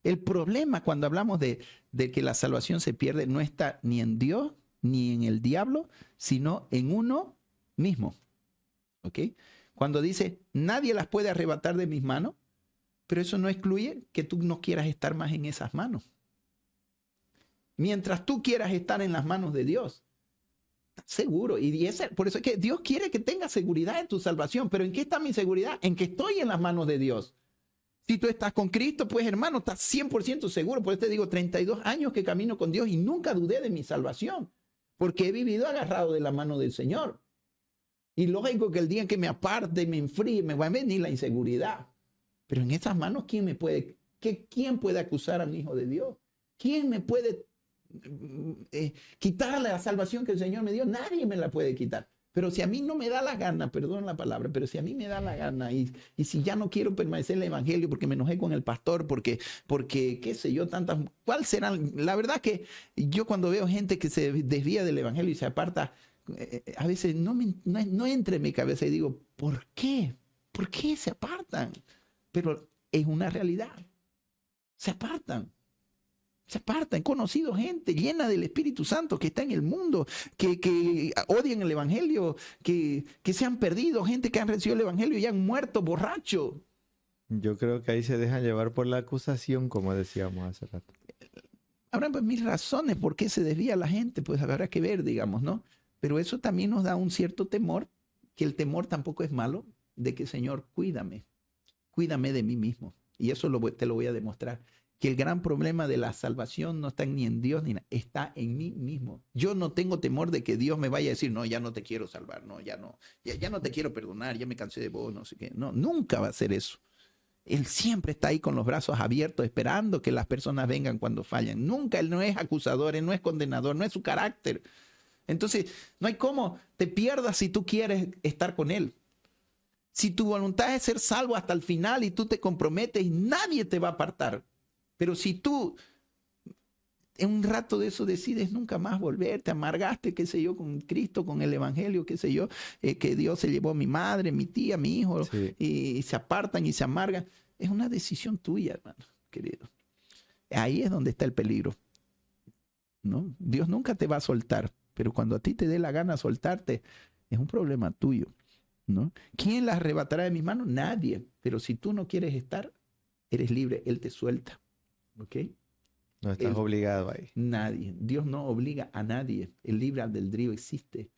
El problema cuando hablamos de que la salvación se pierde no está ni en Dios ni en el diablo, sino en uno mismo. ¿Ok? Cuando dice, nadie las puede arrebatar de mis manos, pero eso no excluye que tú no quieras estar más en esas manos. Mientras tú quieras estar en las manos de Dios, ¿estás seguro? Por eso es que Dios quiere que tengas seguridad en tu salvación. ¿Pero en qué está mi seguridad? En que estoy en las manos de Dios. Si tú estás con Cristo, pues hermano, estás 100% seguro. Por eso te digo, 32 años que camino con Dios y nunca dudé de mi salvación, porque he vivido agarrado de la mano del Señor. Y lógico que el día en que me aparte, me enfríe, me va a venir la inseguridad. Pero en esas manos, ¿quién puede acusar a un hijo de Dios? ¿Quién me puede quitar la salvación que el Señor me dio? Nadie me la puede quitar. Pero si a mí no me da la gana, perdón la palabra, pero si a mí me da la gana y si ya no quiero permanecer en el evangelio porque me enojé con el pastor, porque qué sé yo, ¿cuál serán? La verdad que yo cuando veo gente que se desvía del evangelio y se aparta, a veces no entra en mi cabeza y digo, ¿por qué? ¿Por qué se apartan? Pero es una realidad. Se apartan. He conocido gente llena del Espíritu Santo que está en el mundo, que odian el Evangelio, que se han perdido, gente que han recibido el Evangelio y han muerto borrachos. Yo creo que ahí se dejan llevar por la acusación, como decíamos hace rato. Habrá pues mil razones por qué se desvía la gente, pues habrá que ver, digamos, ¿no? Pero eso también nos da un cierto temor, que el temor tampoco es malo, de que, Señor, cuídame de mí mismo. Y eso te lo voy a demostrar. Que el gran problema de la salvación no está ni en Dios ni nada, está en mí mismo. Yo no tengo temor de que Dios me vaya a decir, no, ya no te quiero salvar, no, ya no te quiero perdonar, ya me cansé de vos, no sé qué. No, nunca va a ser eso. Él siempre está ahí con los brazos abiertos, esperando que las personas vengan cuando fallan. Nunca, Él no es acusador, Él no es condenador, no es su carácter. Entonces, no hay cómo te pierdas si tú quieres estar con Él. Si tu voluntad es ser salvo hasta el final y tú te comprometes, nadie te va a apartar. Pero si tú en un rato de eso decides nunca más volver, te amargaste, qué sé yo, con Cristo, con el Evangelio, qué sé yo, que Dios se llevó a mi madre, mi tía, mi hijo, sí, y se apartan y se amargan, es una decisión tuya, hermano, querido. Ahí es donde está el peligro, ¿no? Dios nunca te va a soltar, pero cuando a ti te dé la gana soltarte, es un problema tuyo, ¿no? ¿Quién las arrebatará de mis manos? Nadie. Pero si tú no quieres estar, eres libre, Él te suelta. ¿Ok? No estás obligado ahí. Nadie. Dios no obliga a nadie. El libre albedrío existe.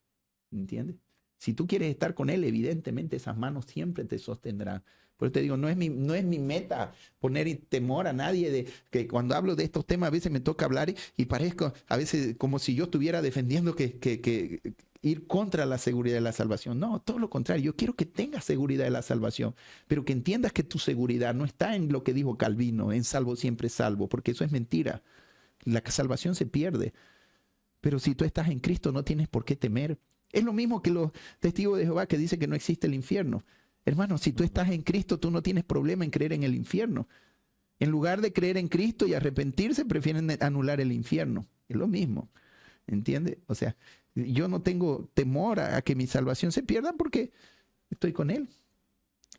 ¿Entiendes? Si tú quieres estar con Él, evidentemente esas manos siempre te sostendrán. Por eso te digo, no es mi meta poner temor a nadie. De que cuando hablo de estos temas, a veces me toca hablar y parezco a veces como si yo estuviera defendiendo que ir contra la seguridad de la salvación. No, todo lo contrario. Yo quiero que tengas seguridad de la salvación, pero que entiendas que tu seguridad no está en lo que dijo Calvino, en salvo siempre salvo, porque eso es mentira. La salvación se pierde. Pero si tú estás en Cristo, no tienes por qué temer. Es lo mismo que los testigos de Jehová que dicen que no existe el infierno. Hermano, si tú estás en Cristo, tú no tienes problema en creer en el infierno. En lugar de creer en Cristo y arrepentirse, prefieren anular el infierno. Es lo mismo. ¿Entiendes? O sea, yo no tengo temor a que mi salvación se pierda porque estoy con Él.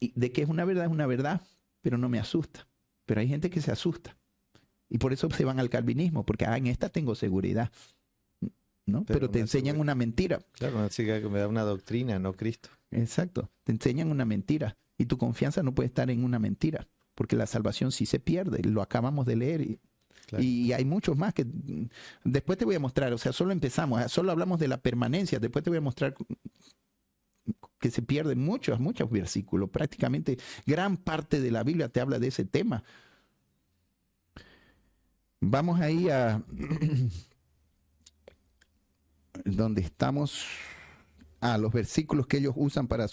Y de que es una verdad, pero no me asusta. Pero hay gente que se asusta. Y por eso se van al calvinismo, porque en esta tengo seguridad. ¿No? Pero te enseñan una mentira. Claro, una chica que me da una doctrina, no Cristo. Exacto. Te enseñan una mentira. Y tu confianza no puede estar en una mentira. Porque la salvación sí se pierde. Lo acabamos de leer. Claro. Y hay muchos más que después te voy a mostrar. O sea, solo empezamos. Solo hablamos de la permanencia. Después te voy a mostrar que se pierden muchos versículos. Prácticamente gran parte de la Biblia te habla de ese tema. Vamos ahí a... donde estamos, los versículos que ellos usan para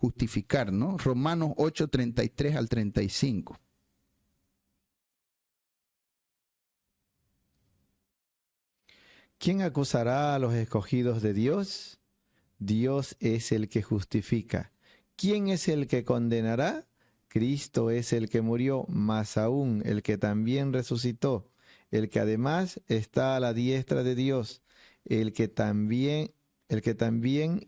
justificar, ¿no? Romanos 8, 33 al 35. ¿Quién acusará a los escogidos de Dios? Dios es el que justifica. ¿Quién es el que condenará? Cristo es el que murió, más aún el que también resucitó, el que además está a la diestra de Dios, el que también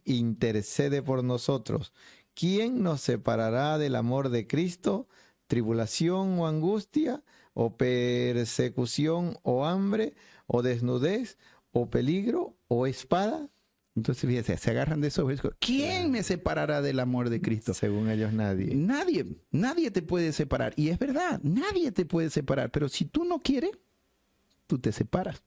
intercede por nosotros. ¿Quién nos separará del amor de Cristo? ¿Tribulación o angustia, o persecución, o hambre, o desnudez, o peligro, o espada? Entonces, fíjense, se agarran de esos versículos. ¿Quién me separará del amor de Cristo? Según ellos, nadie. Nadie te puede separar. Y es verdad, nadie te puede separar. Pero si tú no quieres, tú te separas.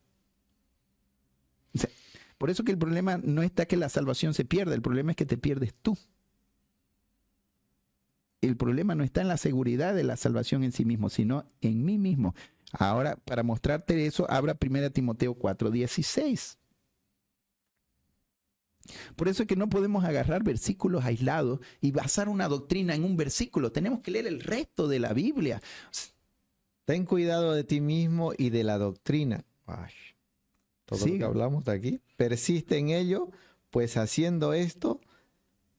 O sea, por eso que el problema no está que la salvación se pierda, el problema es que te pierdes tú. El problema no está en la seguridad de la salvación en sí mismo, sino en mí mismo. Ahora, para mostrarte eso, abra 1 Timoteo 4:16. Por eso es que no podemos agarrar versículos aislados y basar una doctrina en un versículo. Tenemos que leer el resto de la Biblia. Ten cuidado de ti mismo y de la doctrina. Ay. Todo lo que hablamos de aquí, persiste en ello, pues haciendo esto,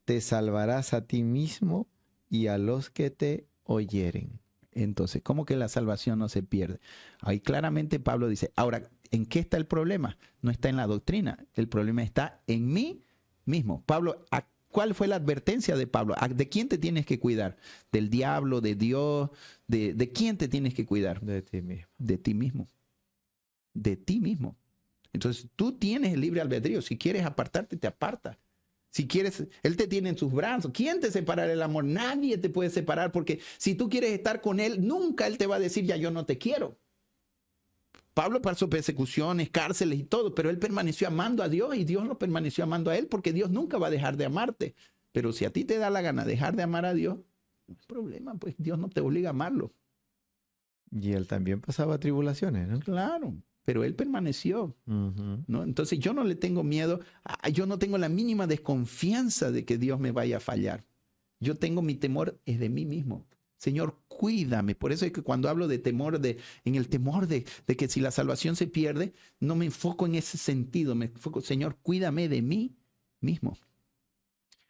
te salvarás a ti mismo y a los que te oyeren. Entonces, ¿cómo que la salvación no se pierde? Ahí claramente Pablo dice, ahora, ¿en qué está el problema? No está en la doctrina, el problema está en mí mismo. Pablo, ¿cuál fue la advertencia de Pablo? ¿De quién te tienes que cuidar? ¿Del diablo, de Dios? ¿De quién te tienes que cuidar? De ti mismo. De ti mismo. De ti mismo. Entonces tú tienes el libre albedrío. Si quieres apartarte, te apartas. Si quieres, Él te tiene en sus brazos. ¿Quién te separará del amor? Nadie te puede separar, porque si tú quieres estar con Él, nunca Él te va a decir, ya yo no te quiero. Pablo pasó persecuciones, cárceles y todo, pero él permaneció amando a Dios y Dios lo permaneció amando a él, porque Dios nunca va a dejar de amarte. Pero si a ti te da la gana dejar de amar a Dios, no hay problema, pues Dios no te obliga a amarlo. Y él también pasaba tribulaciones, ¿no? Claro. Pero él permaneció, ¿no? Entonces yo no le tengo miedo, yo no tengo la mínima desconfianza de que Dios me vaya a fallar. Yo tengo mi temor es de mí mismo. Señor, cuídame. Por eso es que cuando hablo de temor, en el temor de que si la salvación se pierde, no me enfoco en ese sentido. Me enfoco, Señor, cuídame de mí mismo.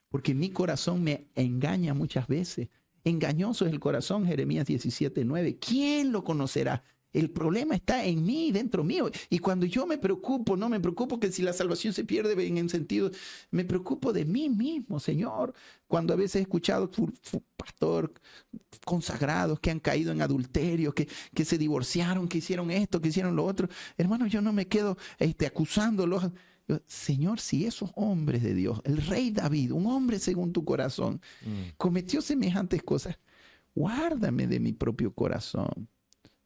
Porque mi corazón me engaña muchas veces. Engañoso es el corazón, Jeremías 17:9. ¿Quién lo conocerá? El problema está en mí, dentro mío. Y cuando yo me preocupo, no me preocupo que si la salvación se pierde en el sentido, me preocupo de mí mismo, Señor. Cuando a veces he escuchado pastor consagrados que han caído en adulterio, que se divorciaron, que hicieron esto, que hicieron lo otro. Hermano, yo no me quedo acusándolos. Señor, si esos hombres de Dios, el rey David, un hombre según tu corazón, cometió semejantes cosas, guárdame de mi propio corazón.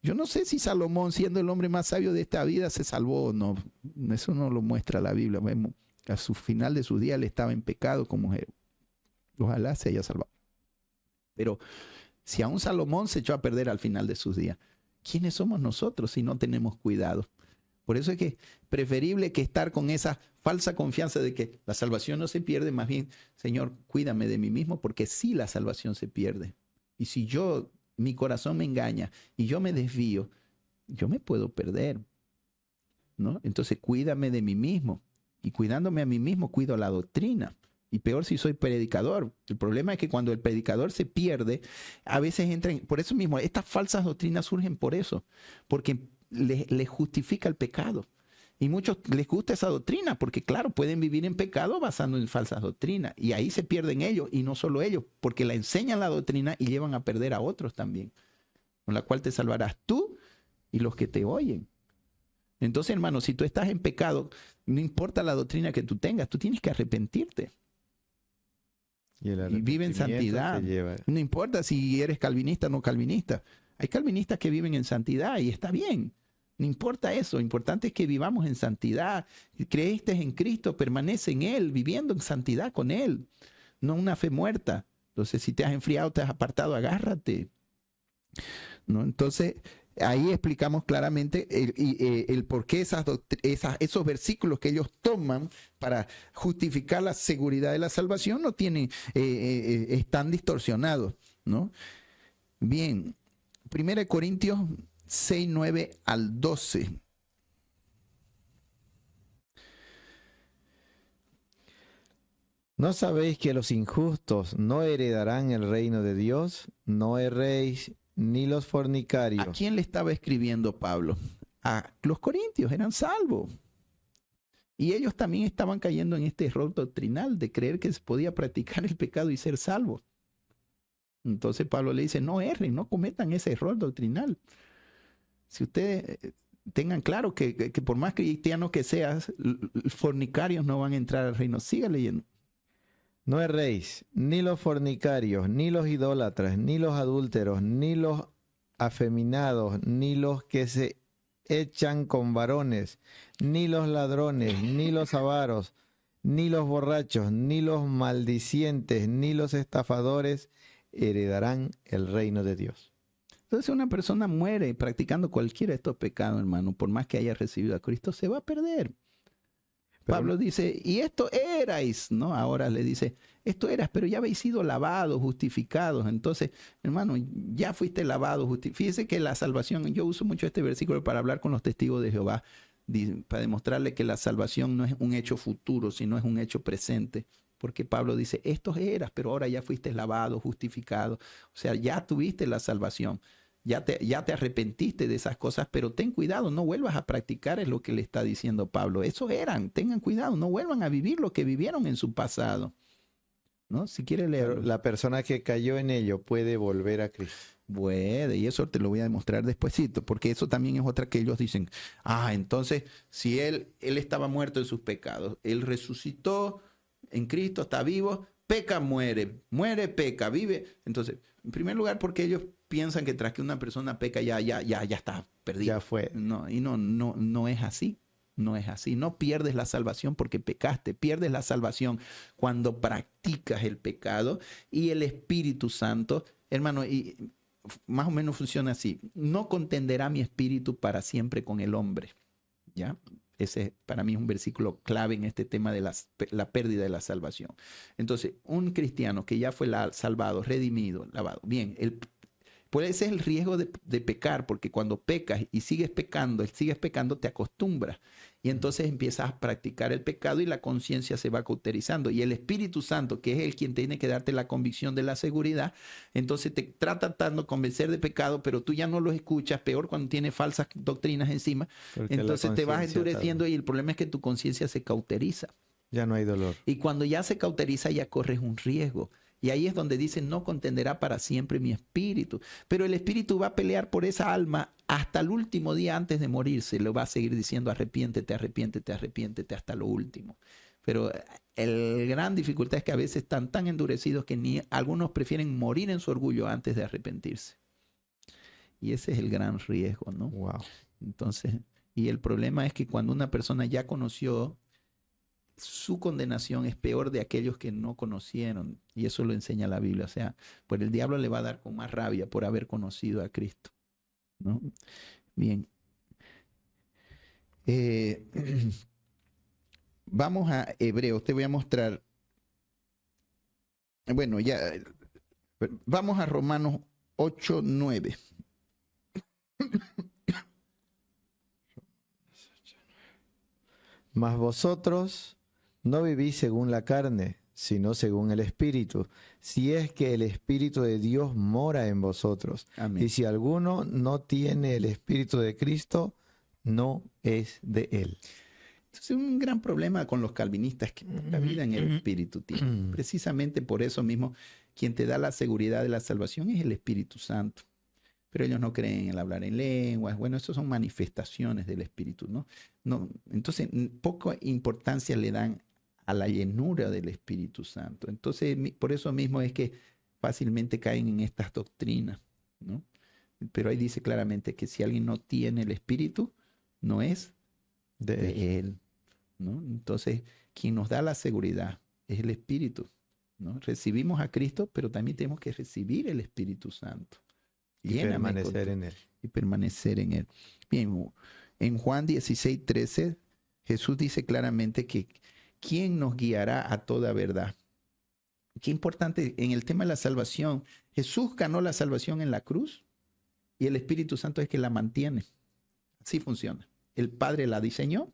Yo no sé si Salomón, siendo el hombre más sabio de esta vida, se salvó o no. Eso no lo muestra la Biblia. A su final de sus días él estaba en pecado como mujer. Ojalá se haya salvado. Pero si aún Salomón se echó a perder al final de sus días, ¿quiénes somos nosotros si no tenemos cuidado? Por eso es que es preferible que estar con esa falsa confianza de que la salvación no se pierde, más bien, Señor, cuídame de mí mismo, porque sí la salvación se pierde. Y si mi corazón me engaña y yo me desvío, yo me puedo perder, ¿no? Entonces, cuídame de mí mismo. Y cuidándome a mí mismo, cuido la doctrina. Y peor si soy predicador. El problema es que cuando el predicador se pierde, a veces entran, por eso mismo, estas falsas doctrinas surgen por eso, porque les justifica el pecado. Y muchos les gusta esa doctrina, porque claro, pueden vivir en pecado basando en falsas doctrinas. Y ahí se pierden ellos, y no solo ellos, porque la enseñan la doctrina y llevan a perder a otros también, con la cual te salvarás tú y los que te oyen. Entonces, hermano, si tú estás en pecado, no importa la doctrina que tú tengas, tú tienes que arrepentirte. Y vive en santidad. No importa si eres calvinista o no calvinista. Hay calvinistas que viven en santidad y está bien. No importa eso. Lo importante es que vivamos en santidad. Creíste en Cristo, permanece en Él, viviendo en santidad con Él. No una fe muerta. Entonces, si te has enfriado, te has apartado, agárrate. ¿No? Entonces, ahí explicamos claramente el por qué esos versículos que ellos toman para justificar la seguridad de la salvación no tienen, están distorsionados, ¿no? Bien, 1 Corintios 6, 9 al 12. ¿No sabéis que los injustos no heredarán el reino de Dios? No erréis, ni los fornicarios. ¿A quién le estaba escribiendo Pablo? A los corintios, eran salvos. Y ellos también estaban cayendo en este error doctrinal de creer que se podía practicar el pecado y ser salvos. Entonces Pablo le dice, no erren, no cometan ese error doctrinal. Si ustedes tengan claro que por más cristiano que seas, fornicarios no van a entrar al reino. Siga leyendo. No erréis, ni los fornicarios, ni los idólatras, ni los adúlteros, ni los afeminados, ni los que se echan con varones, ni los ladrones, ni los avaros, ni los borrachos, ni los maldicientes, ni los estafadores heredarán el reino de Dios. Entonces, una persona muere practicando cualquiera de estos pecados, hermano, por más que haya recibido a Cristo, se va a perder. Pablo dice, y esto erais, ¿no? Ahora le dice, esto eras, pero ya habéis sido lavados, justificados. Entonces, hermano, ya fuiste lavado, fíjese que la salvación, yo uso mucho este versículo para hablar con los testigos de Jehová, para demostrarle que la salvación no es un hecho futuro, sino es un hecho presente. Porque Pablo dice, esto eras, pero ahora ya fuiste lavado, justificado. O sea, ya tuviste la salvación. Ya te arrepentiste de esas cosas, pero ten cuidado, no vuelvas a practicar, es lo que le está diciendo Pablo. Eso eran, tengan cuidado, no vuelvan a vivir lo que vivieron en su pasado. ¿No? Si quiere leer. La persona que cayó en ello puede volver a Cristo. Puede, y eso te lo voy a demostrar despuesito, porque eso también es otra que ellos dicen, entonces, si él estaba muerto en sus pecados, él resucitó en Cristo, está vivo, peca, muere, peca, vive. Entonces, en primer lugar, porque ellos piensan que tras que una persona peca ya está perdido. Ya fue. No, y no es así. No es así. No pierdes la salvación porque pecaste. Pierdes la salvación cuando practicas el pecado. Y el Espíritu Santo, hermano, y más o menos funciona así. No contenderá mi espíritu para siempre con el hombre. ¿Ya? Ese para mí es un versículo clave en este tema de la pérdida de la salvación. Entonces, un cristiano que ya fue salvado, redimido, lavado. Bien, pues ese es el riesgo de pecar, porque cuando pecas y sigues pecando, te acostumbras. Y entonces empiezas a practicar el pecado y la conciencia se va cauterizando. Y el Espíritu Santo, que es el quien tiene que darte la convicción de la seguridad, entonces te está tratando de convencer de pecado, pero tú ya no los escuchas, peor cuando tienes falsas doctrinas encima. Porque entonces te vas endureciendo y el problema es que tu conciencia se cauteriza. Ya no hay dolor. Y cuando ya se cauteriza, ya corres un riesgo. Y ahí es donde dice, no contenderá para siempre mi espíritu. Pero el espíritu va a pelear por esa alma hasta el último día antes de morirse. Le va a seguir diciendo, arrepiéntete, arrepiéntete, arrepiéntete hasta lo último. Pero la gran dificultad es que a veces están tan endurecidos que algunos prefieren morir en su orgullo antes de arrepentirse. Y ese es el gran riesgo, ¿no? Wow. Entonces, y el problema es que cuando una persona ya conoció, su condenación es peor de aquellos que no conocieron. Y eso lo enseña la Biblia. O sea, pues el diablo le va a dar con más rabia por haber conocido a Cristo, ¿no? Bien. Vamos a Hebreos, te voy a mostrar. Bueno, ya. Vamos a Romanos 8:9. Mas vosotros no vivís según la carne, sino según el Espíritu, si es que el Espíritu de Dios mora en vosotros. Amén. Y si alguno no tiene el Espíritu de Cristo, no es de él. Entonces, un gran problema con los calvinistas es que la vida en el Espíritu tiene. Precisamente por eso mismo, quien te da la seguridad de la salvación es el Espíritu Santo. Pero ellos no creen en el hablar en lenguas. Bueno, eso son manifestaciones del Espíritu, ¿no? Entonces, poca importancia le dan a la llenura del Espíritu Santo. Entonces, por eso mismo es que fácilmente caen en estas doctrinas, ¿no? Pero ahí dice claramente que si alguien no tiene el Espíritu, no es de él, ¿no? Entonces, quien nos da la seguridad es el Espíritu, ¿no? Recibimos a Cristo, pero también tenemos que recibir el Espíritu Santo. Y permanecer en él. Y permanecer en él. Bien, en Juan 16:13, Jesús dice claramente que ¿quién nos guiará a toda verdad? Qué importante en el tema de la salvación. Jesús ganó la salvación en la cruz y el Espíritu Santo es que la mantiene. Así funciona. El Padre la diseñó,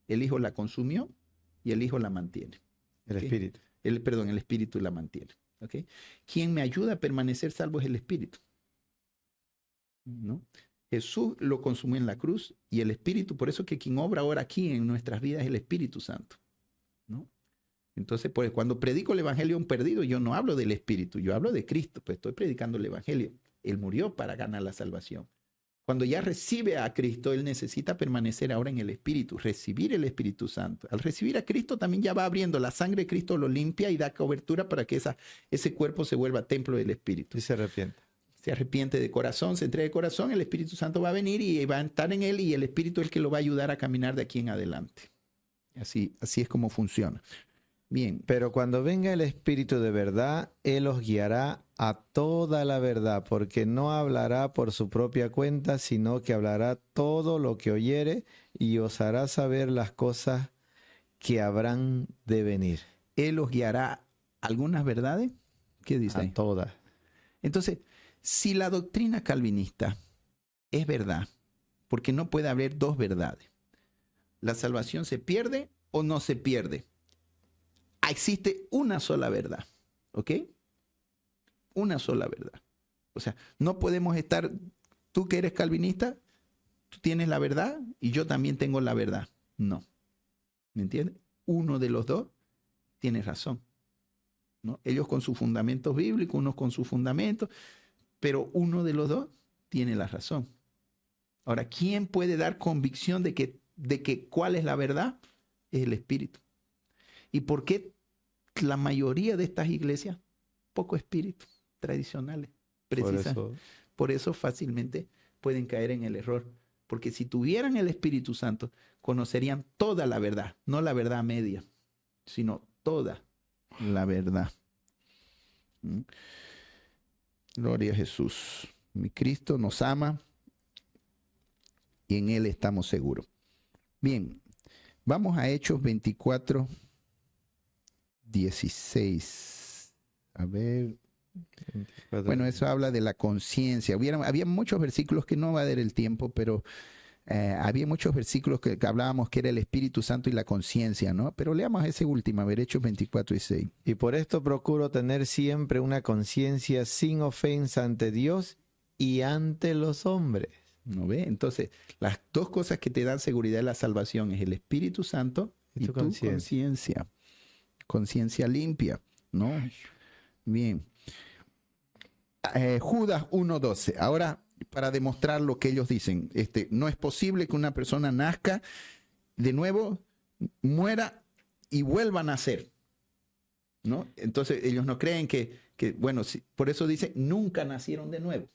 el Hijo la consumió y el Hijo la mantiene. El Espíritu. El Espíritu la mantiene. ¿Okay? Quien me ayuda a permanecer salvo es el Espíritu, ¿no? Jesús lo consumió en la cruz y el Espíritu, por eso que quien obra ahora aquí en nuestras vidas es el Espíritu Santo, ¿no? Entonces, pues cuando predico el Evangelio a un perdido, yo no hablo del Espíritu, yo hablo de Cristo, pues estoy predicando el Evangelio. Él murió para ganar la salvación. Cuando ya recibe a Cristo, él necesita permanecer ahora en el Espíritu, recibir el Espíritu Santo. Al recibir a Cristo también ya va abriendo, la sangre de Cristo lo limpia y da cobertura para que ese cuerpo se vuelva templo del Espíritu. Y se arrepiente. Se arrepiente de corazón, se entrega de corazón, el Espíritu Santo va a venir y va a estar en él y el Espíritu es el que lo va a ayudar a caminar de aquí en adelante. Así es como funciona. Bien. Pero cuando venga el Espíritu de verdad, Él os guiará a toda la verdad, porque no hablará por su propia cuenta, sino que hablará todo lo que oyere y os hará saber las cosas que habrán de venir. Él os guiará algunas verdades. ¿Qué dice ahí? A todas. Entonces, si la doctrina calvinista es verdad, porque no puede haber dos verdades, ¿la salvación se pierde o no se pierde? Existe una sola verdad, ¿ok? Una sola verdad. O sea, no podemos estar, tú que eres calvinista, tú tienes la verdad y yo también tengo la verdad. No. ¿Me entiendes? Uno de los dos tiene razón, ¿no? Ellos con sus fundamentos bíblicos, unos con sus fundamentos, pero uno de los dos tiene la razón. Ahora, ¿quién puede dar convicción de que cuál es la verdad? Es el Espíritu. ¿Y por qué la mayoría de estas iglesias, poco espíritu, tradicionales, precisas? Por eso fácilmente pueden caer en el error. Porque si tuvieran el Espíritu Santo, conocerían toda la verdad, no la verdad media, sino toda la verdad. Gloria a Jesús. Mi Cristo nos ama y en Él estamos seguros. Bien, vamos a Hechos 24, 16. A ver. 24. Bueno, eso habla de la conciencia. Había muchos versículos que no va a dar el tiempo, pero había muchos versículos que hablábamos que era el Espíritu Santo y la conciencia, ¿no? Pero leamos ese último, a ver, Hechos 24 y 6. Y por esto procuro tener siempre una conciencia sin ofensa ante Dios y ante los hombres. ¿No ve? Entonces, las dos cosas que te dan seguridad de la salvación es el Espíritu Santo y tu conciencia. Conciencia limpia, ¿no? Bien. Judas 1:12. Ahora, para demostrar lo que ellos dicen, no es posible que una persona nazca de nuevo, muera y vuelva a nacer, ¿no? Entonces, ellos no creen que bueno, por eso dice, nunca nacieron de nuevo.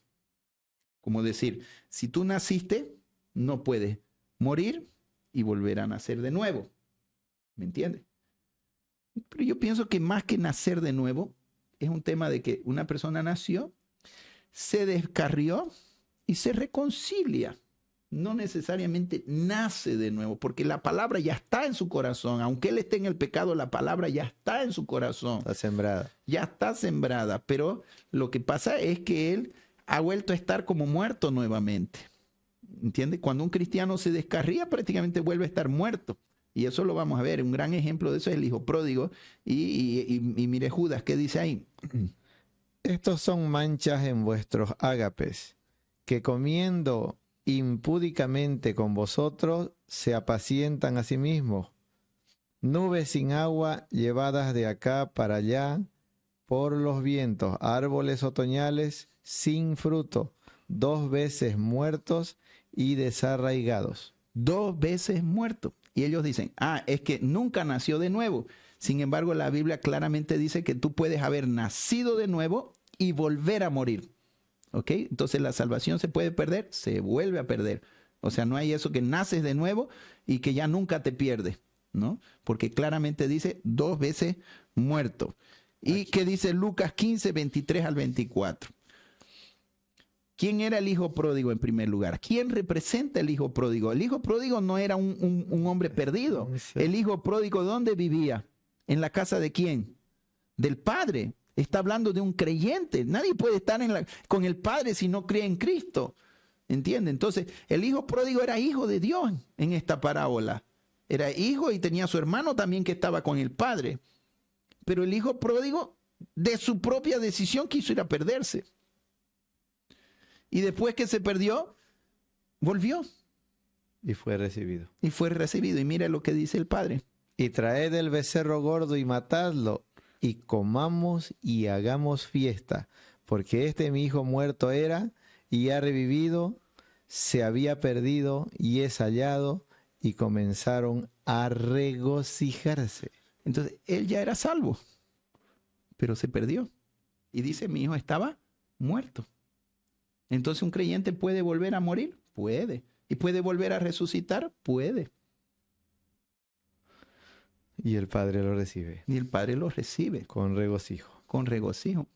Como decir, si tú naciste, no puedes morir y volver a nacer de nuevo. ¿Me entiendes? Pero yo pienso que más que nacer de nuevo, es un tema de que una persona nació, se descarrió y se reconcilia no necesariamente nace de nuevo, porque la palabra ya está en su corazón. Aunque él esté en el pecado, la palabra ya está en su corazón. Está sembrada. Ya está sembrada, pero lo que pasa es que él ha vuelto a estar como muerto nuevamente. ¿Entiendes? Cuando un cristiano se descarría, prácticamente vuelve a estar muerto. Y eso lo vamos a ver. Un gran ejemplo de eso es el hijo pródigo. Y mire Judas, ¿qué dice ahí? Estos son manchas en vuestros ágapes, que comiendo impúdicamente con vosotros se apacientan a sí mismos. Nubes sin agua llevadas de acá para allá por los vientos, árboles otoñales sin fruto, 2 veces muertos y desarraigados. 2 veces muerto. Y ellos dicen, es que nunca nació de nuevo. Sin embargo, la Biblia claramente dice que tú puedes haber nacido de nuevo y volver a morir. ¿Ok? Entonces la salvación se puede perder, se vuelve a perder. O sea, no hay eso que naces de nuevo y que ya nunca te pierdes, ¿no? Porque claramente dice 2 veces muerto. ¿Y qué dice Lucas 15, 23 al 24? ¿Quién era el hijo pródigo en primer lugar? ¿Quién representa el hijo pródigo? El hijo pródigo no era un hombre perdido. El hijo pródigo, ¿dónde vivía? ¿En la casa de quién? Del padre. Está hablando de un creyente. Nadie puede estar con el padre si no cree en Cristo. ¿Entiende? Entonces, el hijo pródigo era hijo de Dios en esta parábola. Era hijo y tenía a su hermano también que estaba con el padre. Pero el hijo pródigo, de su propia decisión, quiso ir a perderse. Y después que se perdió, volvió. Y fue recibido. Y fue recibido. Y mira lo que dice el padre. Y traed el becerro gordo y matadlo, y comamos y hagamos fiesta, porque este mi hijo muerto era, y ha revivido, se había perdido, y es hallado, y comenzaron a regocijarse. Entonces, él ya era salvo, pero se perdió. Y dice, mi hijo estaba muerto. Entonces, ¿un creyente puede volver a morir? Puede. ¿Y puede volver a resucitar? Puede. Y el Padre lo recibe. Y el Padre lo recibe. Con regocijo. Con regocijo.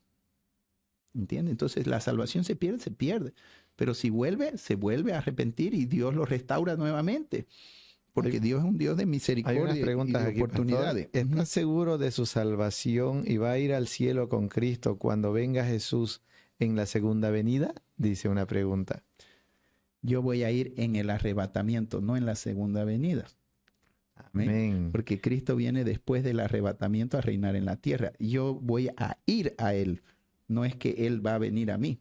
¿Entiende? Entonces, la salvación se pierde, se pierde. Pero si vuelve, se vuelve a arrepentir y Dios lo restaura nuevamente. Porque Dios es un Dios de misericordia. Hay unas preguntas y de oportunidades. Pastor. ¿Estás seguro de su salvación y va a ir al cielo con Cristo cuando venga Jesús en la segunda venida? Dice una pregunta. Yo voy a ir en el arrebatamiento, no en la segunda venida. Amén. Porque Cristo viene después del arrebatamiento a reinar en la tierra. Yo voy a ir a Él. No es que Él va a venir a mí.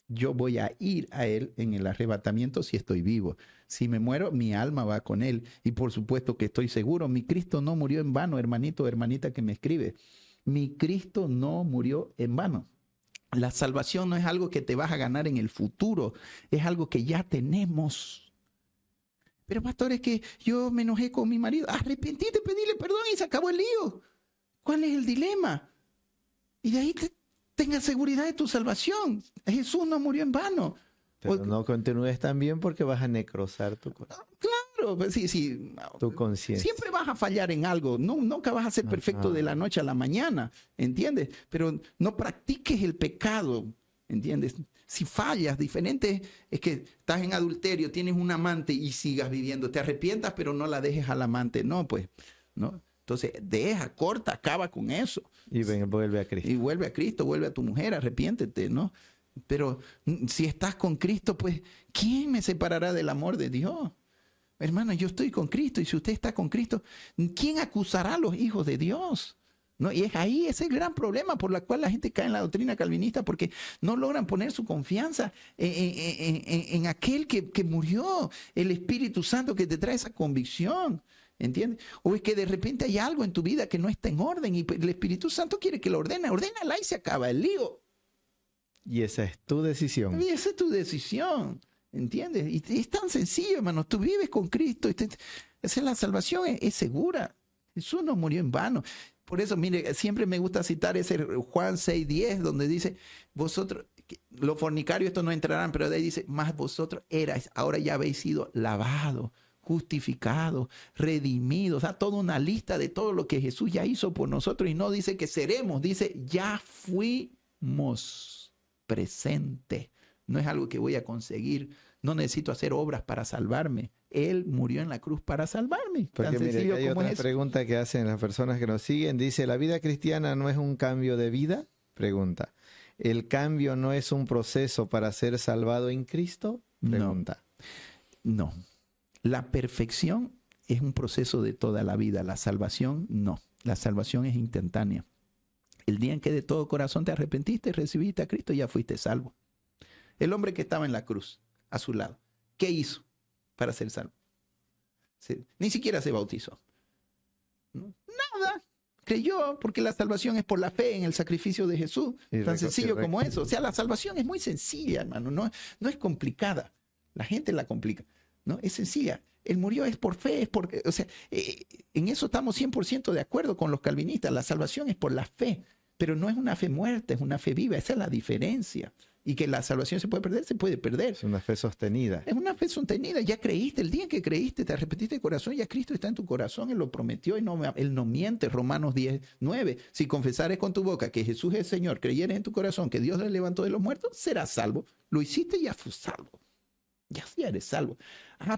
Yo voy a ir a Él en el arrebatamiento si estoy vivo. Si me muero, mi alma va con Él. Y por supuesto que estoy seguro, mi Cristo no murió en vano, hermanito o hermanita que me escribe. Mi Cristo no murió en vano. La salvación no es algo que te vas a ganar en el futuro, es algo que ya tenemos. Pero pastor, es que yo me enojé con mi marido. Arrepentite, pedile perdón y se acabó el lío. ¿Cuál es el dilema? Y de ahí tengas seguridad de tu salvación. Jesús no murió en vano. Pero no continúes tan bien porque vas a necrosar tu corazón. Claro, pues sí. Tu conciencia. Siempre vas a fallar en algo. Nunca vas a ser perfecto de la noche a la mañana, ¿entiendes? Pero no practiques el pecado, ¿entiendes? Si fallas, diferente es que estás en adulterio, tienes un amante y sigas viviendo. Te arrepientas, pero no la dejes al amante. No, pues, ¿no? Entonces, corta, acaba con eso. Y vuelve a Cristo. Y vuelve a Cristo, vuelve a tu mujer, arrepiéntete, ¿no? Pero si estás con Cristo, pues, ¿quién me separará del amor de Dios? Hermano, yo estoy con Cristo y si usted está con Cristo, ¿quién acusará a los hijos de Dios? ¿No? Y ese es el gran problema por el cual la gente cae en la doctrina calvinista, porque no logran poner su confianza en aquel que murió, el Espíritu Santo que te trae esa convicción. ¿Entiendes? O es que de repente hay algo en tu vida que no está en orden y el Espíritu Santo quiere que lo ordene. Ordénala y se acaba el lío. Y esa es tu decisión. Y esa es tu decisión. ¿Entiendes? Y es tan sencillo, hermano. Tú vives con Cristo. Esa es la salvación, es segura. Jesús no murió en vano. Por eso, mire, siempre me gusta citar ese Juan 6:10, donde dice, vosotros, los fornicarios, estos no entrarán, pero de ahí dice, más vosotros erais, ahora ya habéis sido lavados, justificados, redimidos. O sea, toda una lista de todo lo que Jesús ya hizo por nosotros. Y no dice que seremos, dice ya fuimos presente. No es algo que voy a conseguir, No necesito hacer obras para salvarme. Él murió en la cruz para salvarme. Porque Tan mire, sencillo hay como otra es. pregunta que hacen las personas que nos siguen. Dice, ¿la vida cristiana no es un cambio de vida? Pregunta. ¿El cambio no es un proceso para ser salvado en Cristo? Pregunta. No. La perfección es un proceso de toda la vida. La salvación, no. La salvación es instantánea. El día en que de todo corazón te arrepentiste y recibiste a Cristo, ya fuiste salvo. El hombre que estaba en la cruz, a su lado, ¿qué hizo para ser salvo? Ni siquiera se bautizó. ¿No? Nada. Creyó, porque la salvación es por la fe en el sacrificio de Jesús. Tan sencillo como eso. O sea, la salvación es muy sencilla, hermano. No es complicada. La gente la complica. ¿No? Es sencilla. Él murió es por fe, es porque, o sea, en eso estamos 100% de acuerdo con los calvinistas. La salvación es por la fe, pero no es una fe muerta, es una fe viva. Esa es la diferencia. Y que la salvación se puede perder. Es una fe sostenida. Es una fe sostenida. Ya creíste, el día en que creíste, te arrepentiste de corazón, ya Cristo está en tu corazón, Él lo prometió y Él no miente. Romanos 10:9. Si confesares con tu boca que Jesús es el Señor, creyeres en tu corazón que Dios le levantó de los muertos, serás salvo. Lo hiciste y ya fue salvo. Ya eres salvo.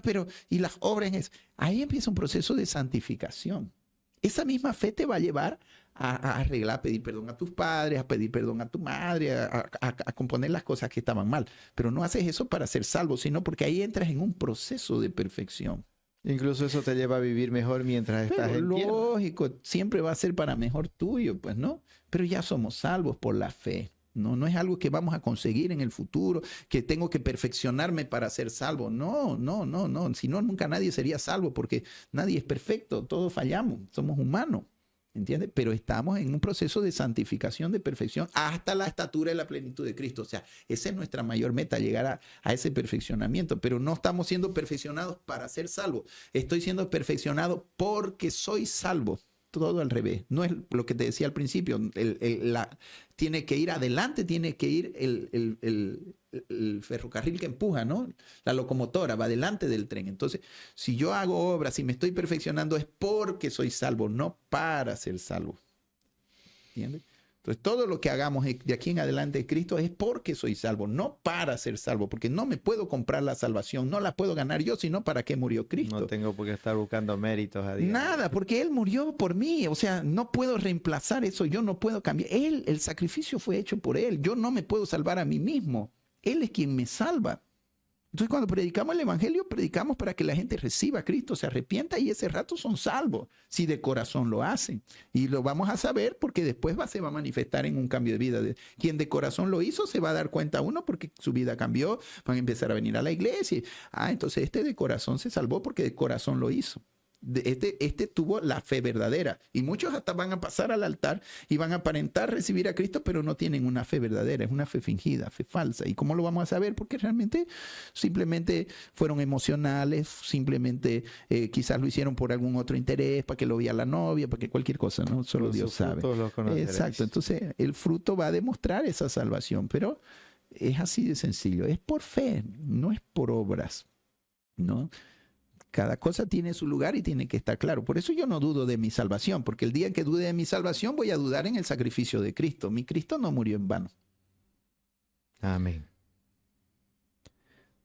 Pero, ¿y las obras en eso? Ahí empieza un proceso de santificación. Esa misma fe te va a llevar a arreglar, a pedir perdón a tus padres, a pedir perdón a tu madre, a componer las cosas que estaban mal. Pero no haces eso para ser salvo, sino porque ahí entras en un proceso de perfección. Incluso eso te lleva a vivir mejor mientras estás en tierra. Lógico, siempre va a ser para mejor tuyo, pues, ¿no? Pero ya somos salvos por la fe. No es algo que vamos a conseguir en el futuro, que tengo que perfeccionarme para ser salvo. No. Si no, nunca nadie sería salvo porque nadie es perfecto, todos fallamos, somos humanos, ¿entiendes? Pero estamos en un proceso de santificación, de perfección, hasta la estatura y la plenitud de Cristo. O sea, esa es nuestra mayor meta, llegar a ese perfeccionamiento. Pero no estamos siendo perfeccionados para ser salvos. Estoy siendo perfeccionado porque soy salvo. Todo al revés. No es lo que te decía al principio. Tiene que ir adelante, tiene que ir el ferrocarril que empuja, ¿no? La locomotora va delante del tren. Entonces, si yo hago obras, si me estoy perfeccionando, es porque soy salvo, no para ser salvo. ¿Entiendes? Entonces, todo lo que hagamos de aquí en adelante de Cristo es porque soy salvo, no para ser salvo, porque no me puedo comprar la salvación, no la puedo ganar yo, sino para qué murió Cristo. No tengo por qué estar buscando méritos a Dios. Nada, porque Él murió por mí, o sea, no puedo reemplazar eso, yo no puedo cambiar. El sacrificio fue hecho por Él, yo no me puedo salvar a mí mismo, Él es quien me salva. Entonces, cuando predicamos el evangelio, predicamos para que la gente reciba a Cristo, se arrepienta y ese rato son salvos, si de corazón lo hacen. Y lo vamos a saber porque después se va a manifestar en un cambio de vida. Quien de corazón lo hizo se va a dar cuenta uno porque su vida cambió, van a empezar a venir a la iglesia. Entonces este de corazón se salvó porque de corazón lo hizo. Este tuvo la fe verdadera y muchos hasta van a pasar al altar y van a aparentar recibir a Cristo, pero no tienen una fe verdadera, es una fe fingida, fe falsa. ¿Y cómo lo vamos a saber? Porque realmente simplemente fueron emocionales, simplemente quizás lo hicieron por algún otro interés, para que lo vea la novia, para que cualquier cosa, ¿no? Solo Dios sabe. Exacto, entonces el fruto va a demostrar esa salvación, pero es así de sencillo, es por fe, no es por obras, ¿no? Cada cosa tiene su lugar y tiene que estar claro. Por eso yo no dudo de mi salvación, porque el día en que dude de mi salvación voy a dudar en el sacrificio de Cristo. Mi Cristo no murió en vano. Amén.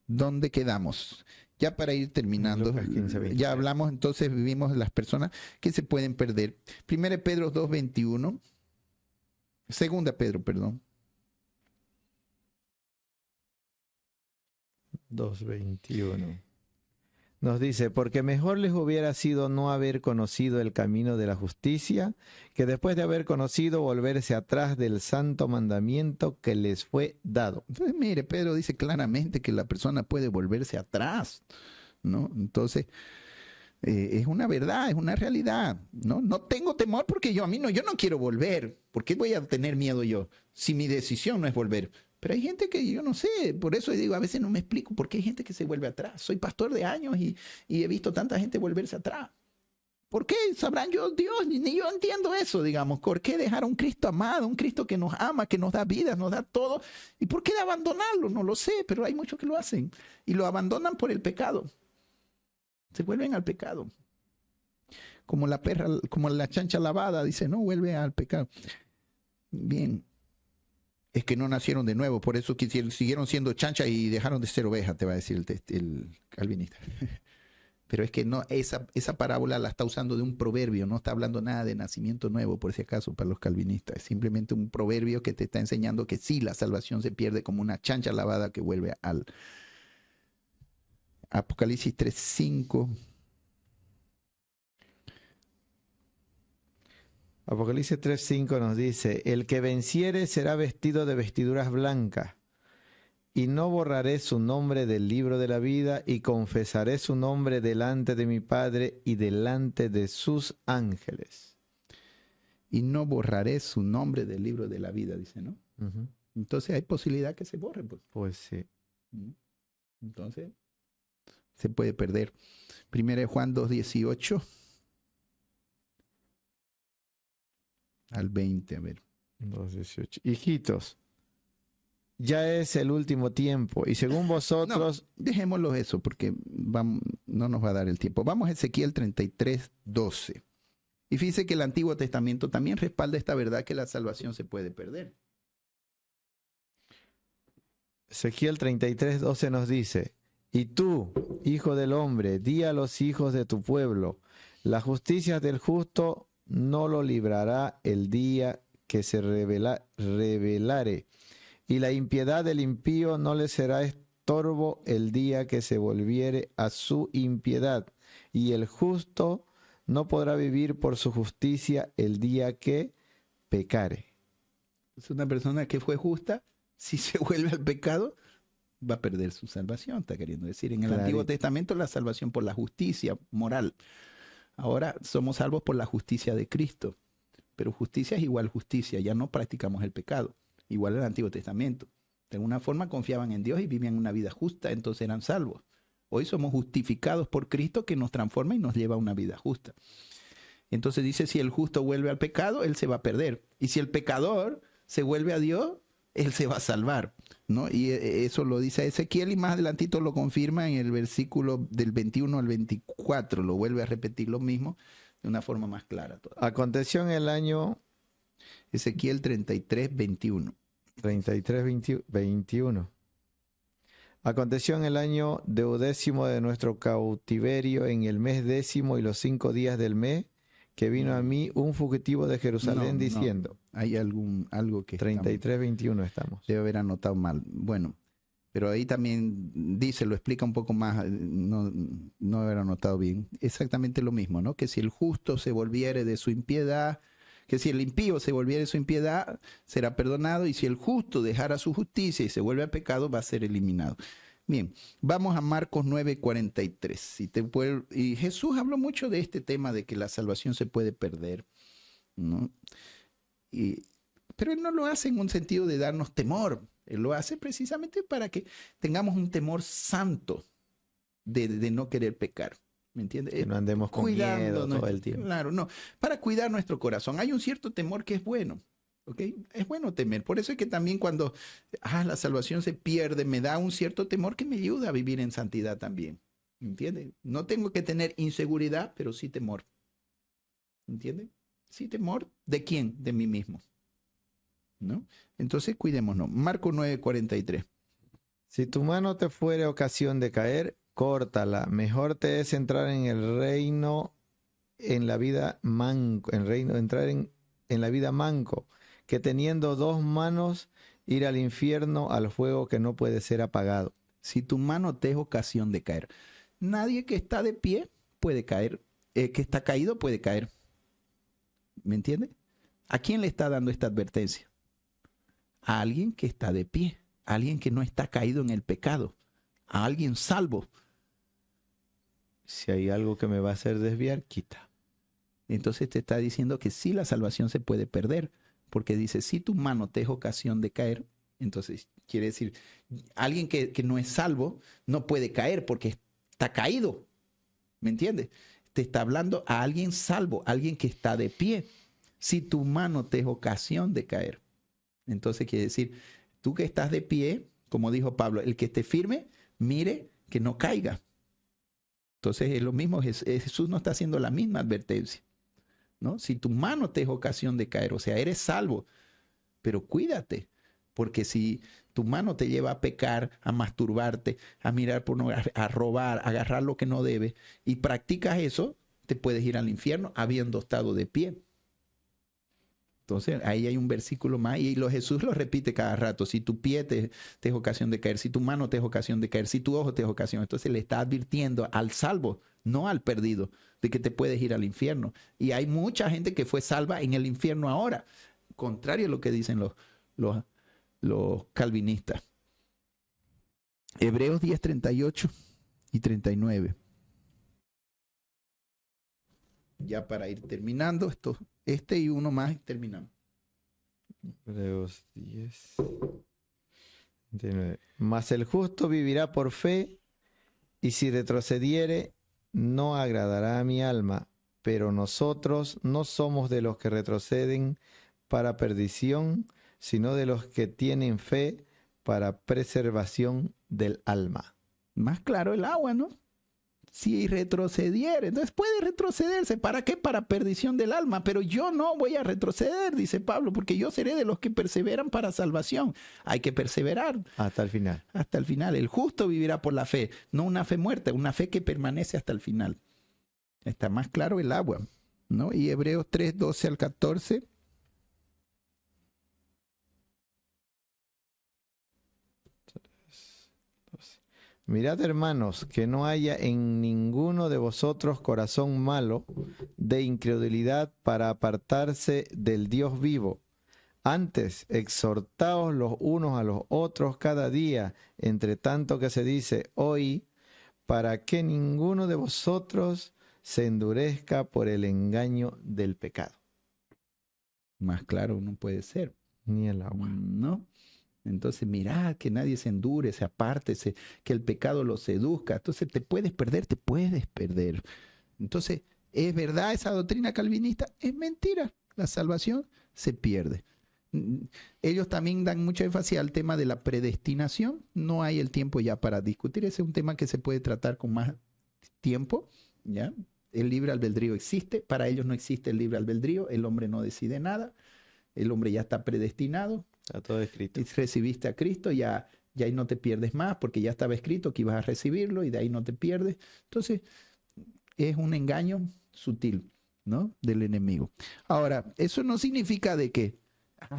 ¿Dónde quedamos? Ya para ir terminando, Lucas 15, ya hablamos, entonces vivimos las personas que se pueden perder. 1 Pedro 2:21. 2 Pedro, perdón. 2:21. Nos dice, porque mejor les hubiera sido no haber conocido el camino de la justicia, que después de haber conocido volverse atrás del santo mandamiento que les fue dado. Entonces, mire, Pedro dice claramente que la persona puede volverse atrás, ¿no? Entonces, es una verdad, es una realidad, ¿no? No tengo temor porque yo no quiero volver. ¿Por qué voy a tener miedo yo si mi decisión no es volver? Pero hay gente que yo no sé, por eso digo, a veces no me explico por qué hay gente que se vuelve atrás. Soy pastor de años y he visto tanta gente volverse atrás. ¿Por qué? Sabrán Dios, ni yo entiendo eso, digamos. ¿Por qué dejar a un Cristo amado, un Cristo que nos ama, que nos da vida, nos da todo? ¿Y por qué de abandonarlo? No lo sé, pero hay muchos que lo hacen. Y lo abandonan por el pecado. Se vuelven al pecado. Como la perra, como la chancha lavada, dice, no, vuelve al pecado. Bien. es que no nacieron de nuevo, por eso siguieron siendo chanchas y dejaron de ser ovejas, te va a decir el calvinista. Pero es que no, esa parábola la está usando de un proverbio, no está hablando nada de nacimiento nuevo, por si acaso, para los calvinistas. Es simplemente un proverbio que te está enseñando que sí, la salvación se pierde como una chancha lavada que vuelve al Apocalipsis 3:5. Apocalipsis 3:5 nos dice, el que venciere será vestido de vestiduras blancas, y no borraré su nombre del libro de la vida, y confesaré su nombre delante de mi Padre y delante de sus ángeles. Y no borraré su nombre del libro de la vida, dice, ¿no? Uh-huh. Entonces hay posibilidad que se borre, pues. Pues sí. Entonces se puede perder. Primera de Juan 2:18 al 20, a ver. 2:18. Hijitos, ya es el último tiempo, y según vosotros... No, dejémoslo eso, porque no nos va a dar el tiempo. Vamos a Ezequiel 33:12. Y fíjese que el Antiguo Testamento también respalda esta verdad que la salvación se puede perder. Ezequiel 33:12 nos dice, y tú, hijo del hombre, di a los hijos de tu pueblo, la justicia del justo no lo librará el día que se rebelare, y la impiedad del impío no le será estorbo el día que se volviere a su impiedad, y el justo no podrá vivir por su justicia el día que pecare. Es una persona que fue justa, si se vuelve al pecado, va a perder su salvación, está queriendo decir. En el Antiguo Testamento la salvación por la justicia moral. Ahora somos salvos por la justicia de Cristo. Pero justicia es igual justicia, ya no practicamos el pecado. Igual en el Antiguo Testamento. De alguna forma confiaban en Dios y vivían una vida justa, entonces eran salvos. Hoy somos justificados por Cristo que nos transforma y nos lleva a una vida justa. Entonces dice, si el justo vuelve al pecado, él se va a perder. Y si el pecador se vuelve a Dios, él se va a salvar, ¿no? Y eso lo dice Ezequiel y más adelantito lo confirma en el versículo del 21 al 24. Lo vuelve a repetir lo mismo de una forma más clara todavía. Aconteció en el año... Ezequiel 33:21. 21. Aconteció en el año 10º de nuestro cautiverio, en el mes 10º y los 5 días del mes, que vino a mí un fugitivo de Jerusalén diciendo... Hay algo que... 33:21 estamos. Debe haber anotado mal. Bueno, pero ahí también dice, lo explica un poco más, no haber anotado bien. Exactamente lo mismo, ¿no? Que si el justo se volviere de su impiedad, que si el impío se volviere de su impiedad, será perdonado, y si el justo dejara su justicia y se vuelve a pecado, va a ser eliminado. Bien, vamos a Marcos 9:43. Y Jesús habló mucho de este tema de que la salvación se puede perder, ¿no? Pero él no lo hace en un sentido de darnos temor. Él lo hace precisamente para que tengamos un temor santo de no querer pecar. ¿Me entiendes? Que no andemos con miedo todo el tiempo. Claro, no. Para cuidar nuestro corazón. Hay un cierto temor que es bueno. ¿Ok? Es bueno temer. Por eso es que también cuando la salvación se pierde, me da un cierto temor que me ayuda a vivir en santidad también. ¿Entiendes? No tengo que tener inseguridad, pero sí temor. ¿Entiendes? Sí temor. ¿De quién? De mí mismo. ¿No? Entonces cuidémonos. Marcos 9:43. Si tu mano te fuere ocasión de caer, córtala. Mejor te es entrar en el reino, en la vida manco, entrar en la vida manco, que teniendo 2 manos ir al infierno, al fuego que no puede ser apagado. Si tu mano te es ocasión de caer. Nadie que está de pie puede caer. Que está caído puede caer. ¿Me entiende? ¿A quién le está dando esta advertencia? A alguien que está de pie, a alguien que no está caído en el pecado, a alguien salvo. Si hay algo que me va a hacer desviar, quita. Entonces te está diciendo que sí, la salvación se puede perder, porque dice, si tu mano te es ocasión de caer, entonces quiere decir, alguien que no es salvo no puede caer porque está caído. ¿Me entiendes? Te está hablando a alguien salvo, alguien que está de pie. Si tu mano te es ocasión de caer. Entonces quiere decir, tú que estás de pie, como dijo Pablo, el que esté firme, mire que no caiga. Entonces es lo mismo, Jesús nos está haciendo la misma advertencia, ¿no? Si tu mano te es ocasión de caer, o sea, eres salvo, pero cuídate, porque si tu mano te lleva a pecar, a masturbarte, a mirar pornografía, a robar, a agarrar lo que no debes, y practicas eso, te puedes ir al infierno habiendo estado de pie. Entonces, ahí hay un versículo más y Jesús lo repite cada rato. Si tu pie te es ocasión de caer, si tu mano te es ocasión de caer, si tu ojo te es ocasión. Entonces le está advirtiendo al salvo, no al perdido, de que te puedes ir al infierno. Y hay mucha gente que fue salva en el infierno ahora, contrario a lo que dicen los calvinistas. Hebreos 10, 38 y 39. Ya para ir terminando, este y uno más y terminamos. Hebreos 10, 29. Mas el justo vivirá por fe, y si retrocediere, no agradará a mi alma. Pero nosotros no somos de los que retroceden para perdición, sino de los que tienen fe para preservación del alma. Más claro el agua, ¿no? Si retrocediere, entonces puede retrocederse. ¿Para qué? Para perdición del alma. Pero yo no voy a retroceder, dice Pablo, porque yo seré de los que perseveran para salvación. Hay que perseverar. Hasta el final. Hasta el final. El justo vivirá por la fe, no una fe muerta, una fe que permanece hasta el final. Está más claro el agua, ¿no? Y Hebreos 3, 12 al 14. Mirad, hermanos, que no haya en ninguno de vosotros corazón malo de incredulidad para apartarse del Dios vivo. Antes, exhortaos los unos a los otros cada día, entre tanto que se dice hoy, para que ninguno de vosotros se endurezca por el engaño del pecado. Más claro no puede ser. Ni el agua. ¿No? Entonces, mirad que nadie se endure, se aparte, que el pecado lo seduzca. Entonces, te puedes perder, te puedes perder. Entonces, ¿es verdad esa doctrina calvinista? Es mentira. La salvación se pierde. Ellos también dan mucho énfasis al tema de la predestinación. No hay el tiempo ya para discutir. Ese es un tema que se puede tratar con más tiempo, ¿ya? El libre albedrío existe. Para ellos no existe el libre albedrío. El hombre no decide nada. El hombre ya está predestinado. Está todo escrito. Y recibiste a Cristo, ya ahí no te pierdes más, porque ya estaba escrito que ibas a recibirlo y de ahí no te pierdes. Entonces, es un engaño sutil, ¿no? Del enemigo. Ahora, eso no significa de que,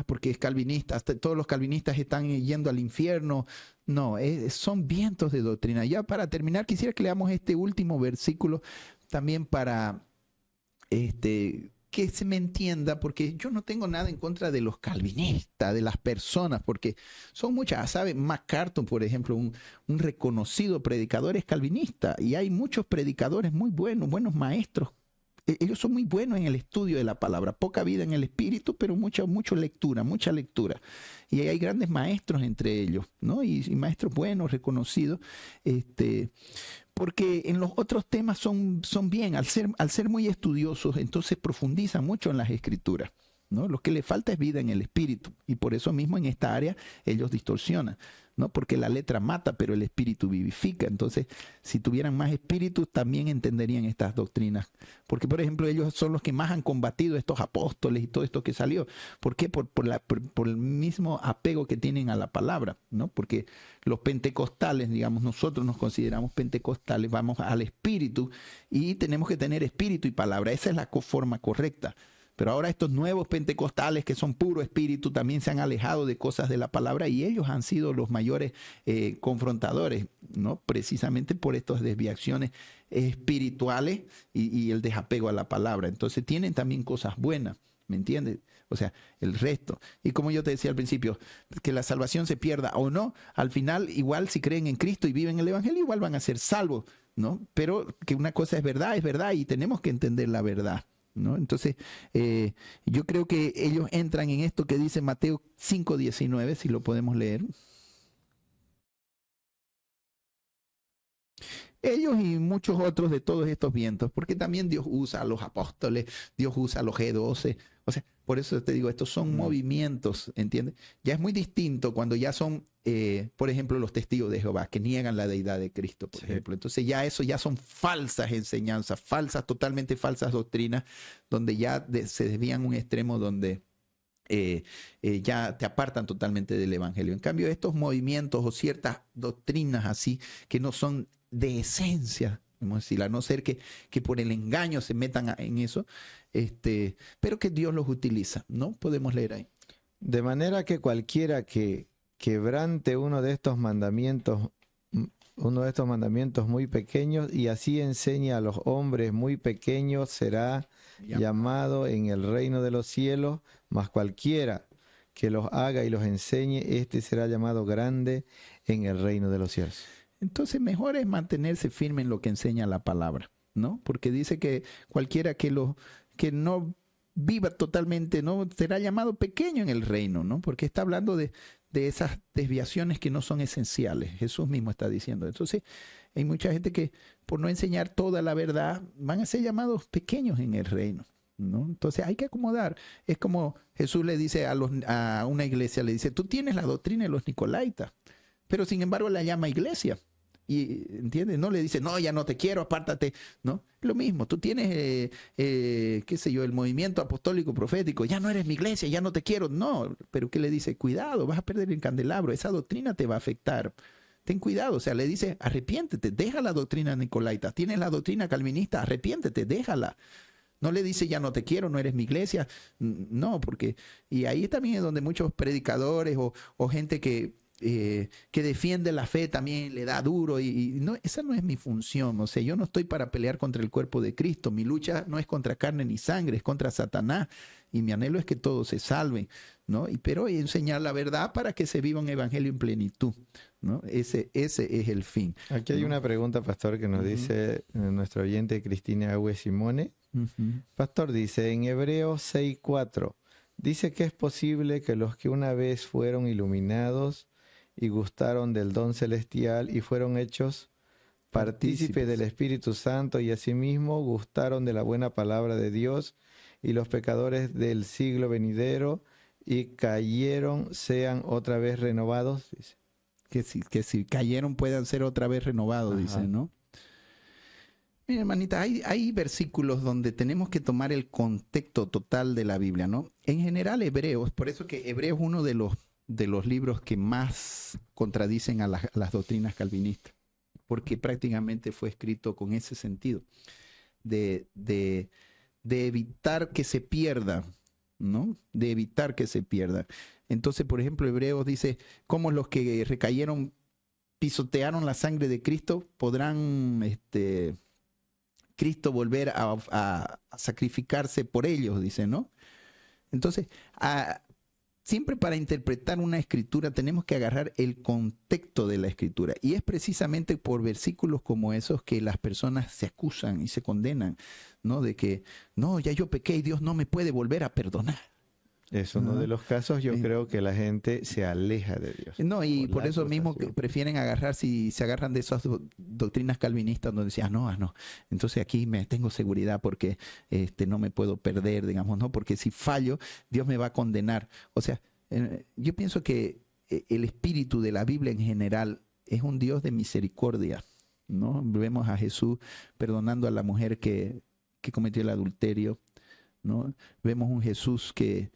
porque es calvinista, todos los calvinistas están yendo al infierno. No, son vientos de doctrina. Ya para terminar, quisiera que leamos este último versículo también para que se me entienda, porque yo no tengo nada en contra de los calvinistas, de las personas, porque son muchas, ¿sabe? MacArthur, por ejemplo, un reconocido predicador es calvinista, y hay muchos predicadores muy buenos, buenos maestros. Ellos son muy buenos en el estudio de la palabra, poca vida en el espíritu, pero mucha lectura, mucha lectura. Y hay grandes maestros entre ellos, ¿no? Y maestros buenos, reconocidos, porque en los otros temas son bien, al ser muy estudiosos, entonces profundizan mucho en las escrituras, ¿no? Lo que le falta es vida en el espíritu, y por eso mismo en esta área ellos distorsionan, ¿no? Porque la letra mata, pero el espíritu vivifica. Entonces, si tuvieran más espíritu, también entenderían estas doctrinas. Porque, por ejemplo, ellos son los que más han combatido estos apóstoles y todo esto que salió. ¿Por qué? Por el mismo apego que tienen a la palabra, ¿no? Porque los pentecostales, digamos, nosotros nos consideramos pentecostales, vamos al espíritu y tenemos que tener espíritu y palabra. Esa es la forma correcta. Pero ahora estos nuevos pentecostales que son puro espíritu también se han alejado de cosas de la palabra y ellos han sido los mayores confrontadores, ¿no? Precisamente por estas desviaciones espirituales y el desapego a la palabra. Entonces tienen también cosas buenas, ¿me entiendes? O sea, el resto. Y como yo te decía al principio, que la salvación se pierda o no, al final igual si creen en Cristo y viven el Evangelio, igual van a ser salvos, ¿no? Pero que una cosa es verdad y tenemos que entender la verdad, ¿no? Entonces, yo creo que ellos entran en esto que dice Mateo 5:19, si lo podemos leer. Ellos y muchos otros de todos estos vientos, porque también Dios usa a los apóstoles, Dios usa a los G12, o sea, por eso te digo, estos son movimientos, ¿entiendes? Ya es muy distinto cuando ya son, por ejemplo, los testigos de Jehová, que niegan la deidad de Cristo, por ejemplo. Entonces ya eso ya son falsas enseñanzas, totalmente falsas doctrinas, donde ya se desvían a un extremo donde ya te apartan totalmente del evangelio. En cambio, estos movimientos o ciertas doctrinas así que no son de esencia, vamos a decir, a no ser que por el engaño se metan en eso, pero que Dios los utiliza, ¿no? Podemos leer ahí. De manera que cualquiera que quebrante uno de estos mandamientos muy pequeños y así enseña a los hombres muy pequeños, será llamado en el reino de los cielos, mas cualquiera que los haga y los enseñe, este será llamado grande en el reino de los cielos. Entonces mejor es mantenerse firme en lo que enseña la palabra, ¿no? Porque dice que cualquiera que no viva totalmente, ¿no? Será llamado pequeño en el reino, ¿no? Porque está hablando de esas desviaciones que no son esenciales. Jesús mismo está diciendo. Entonces, hay mucha gente que por no enseñar toda la verdad van a ser llamados pequeños en el reino, ¿no? Entonces hay que acomodar. Es como Jesús le dice a una iglesia, le dice, tú tienes la doctrina de los nicolaitas, pero sin embargo la llama iglesia. Y, ¿entiendes? No le dice, no, ya no te quiero, apártate, ¿no? Lo mismo, tú tienes, qué sé yo, el movimiento apostólico profético, ya no eres mi iglesia, ya no te quiero. No, pero ¿qué le dice? Cuidado, vas a perder el candelabro, esa doctrina te va a afectar. Ten cuidado, o sea, le dice, arrepiéntete, deja la doctrina nicolaita. Tienes la doctrina calvinista, arrepiéntete, déjala. No le dice, ya no te quiero, no eres mi iglesia. No, porque, y ahí también es donde muchos predicadores o gente que defiende la fe también le da duro y no, esa no es mi función. O sea, yo no estoy para pelear contra el cuerpo de Cristo. Mi lucha no es contra carne ni sangre, es contra Satanás, y mi anhelo es que todos se salven, ¿no? Pero enseñar la verdad para que se viva un evangelio en plenitud, ¿no? Ese es el fin. Aquí hay una pregunta, pastor, que nos dice nuestro oyente Cristina Aue Simone. Pastor, dice en Hebreos 6:4, dice que es posible que los que una vez fueron iluminados y gustaron del don celestial y fueron hechos partícipes del Espíritu Santo y asimismo gustaron de la buena palabra de Dios, y los pecadores del siglo venidero y cayeron sean otra vez renovados, dice. Que si cayeron puedan ser otra vez renovados, dice, ¿no? Mira, hermanita, hay versículos donde tenemos que tomar el contexto total de la Biblia, ¿no? En general, Hebreos, por eso que Hebreos es uno de los libros que más contradicen a las doctrinas calvinistas, porque prácticamente fue escrito con ese sentido, de evitar que se pierda, ¿no? De evitar que se pierda. Entonces, por ejemplo, Hebreos dice, ¿cómo los que recayeron, pisotearon la sangre de Cristo, podrán Cristo volver a sacrificarse por ellos? Dice, ¿no? Entonces, siempre para interpretar una escritura tenemos que agarrar el contexto de la escritura. Y es precisamente por versículos como esos que las personas se acusan y se condenan, ¿no? De que, no, ya yo pequé y Dios no me puede volver a perdonar. Es uno de los casos, yo creo que la gente se aleja de Dios. No, y por eso mismo que prefieren agarrar, si se agarran de esas doctrinas calvinistas donde decían, no, entonces aquí me tengo seguridad porque no me puedo perder, digamos, ¿no? Porque si fallo, Dios me va a condenar. O sea, yo pienso que el espíritu de la Biblia en general es un Dios de misericordia, ¿no? Vemos a Jesús perdonando a la mujer que cometió el adulterio, ¿no? Vemos un Jesús que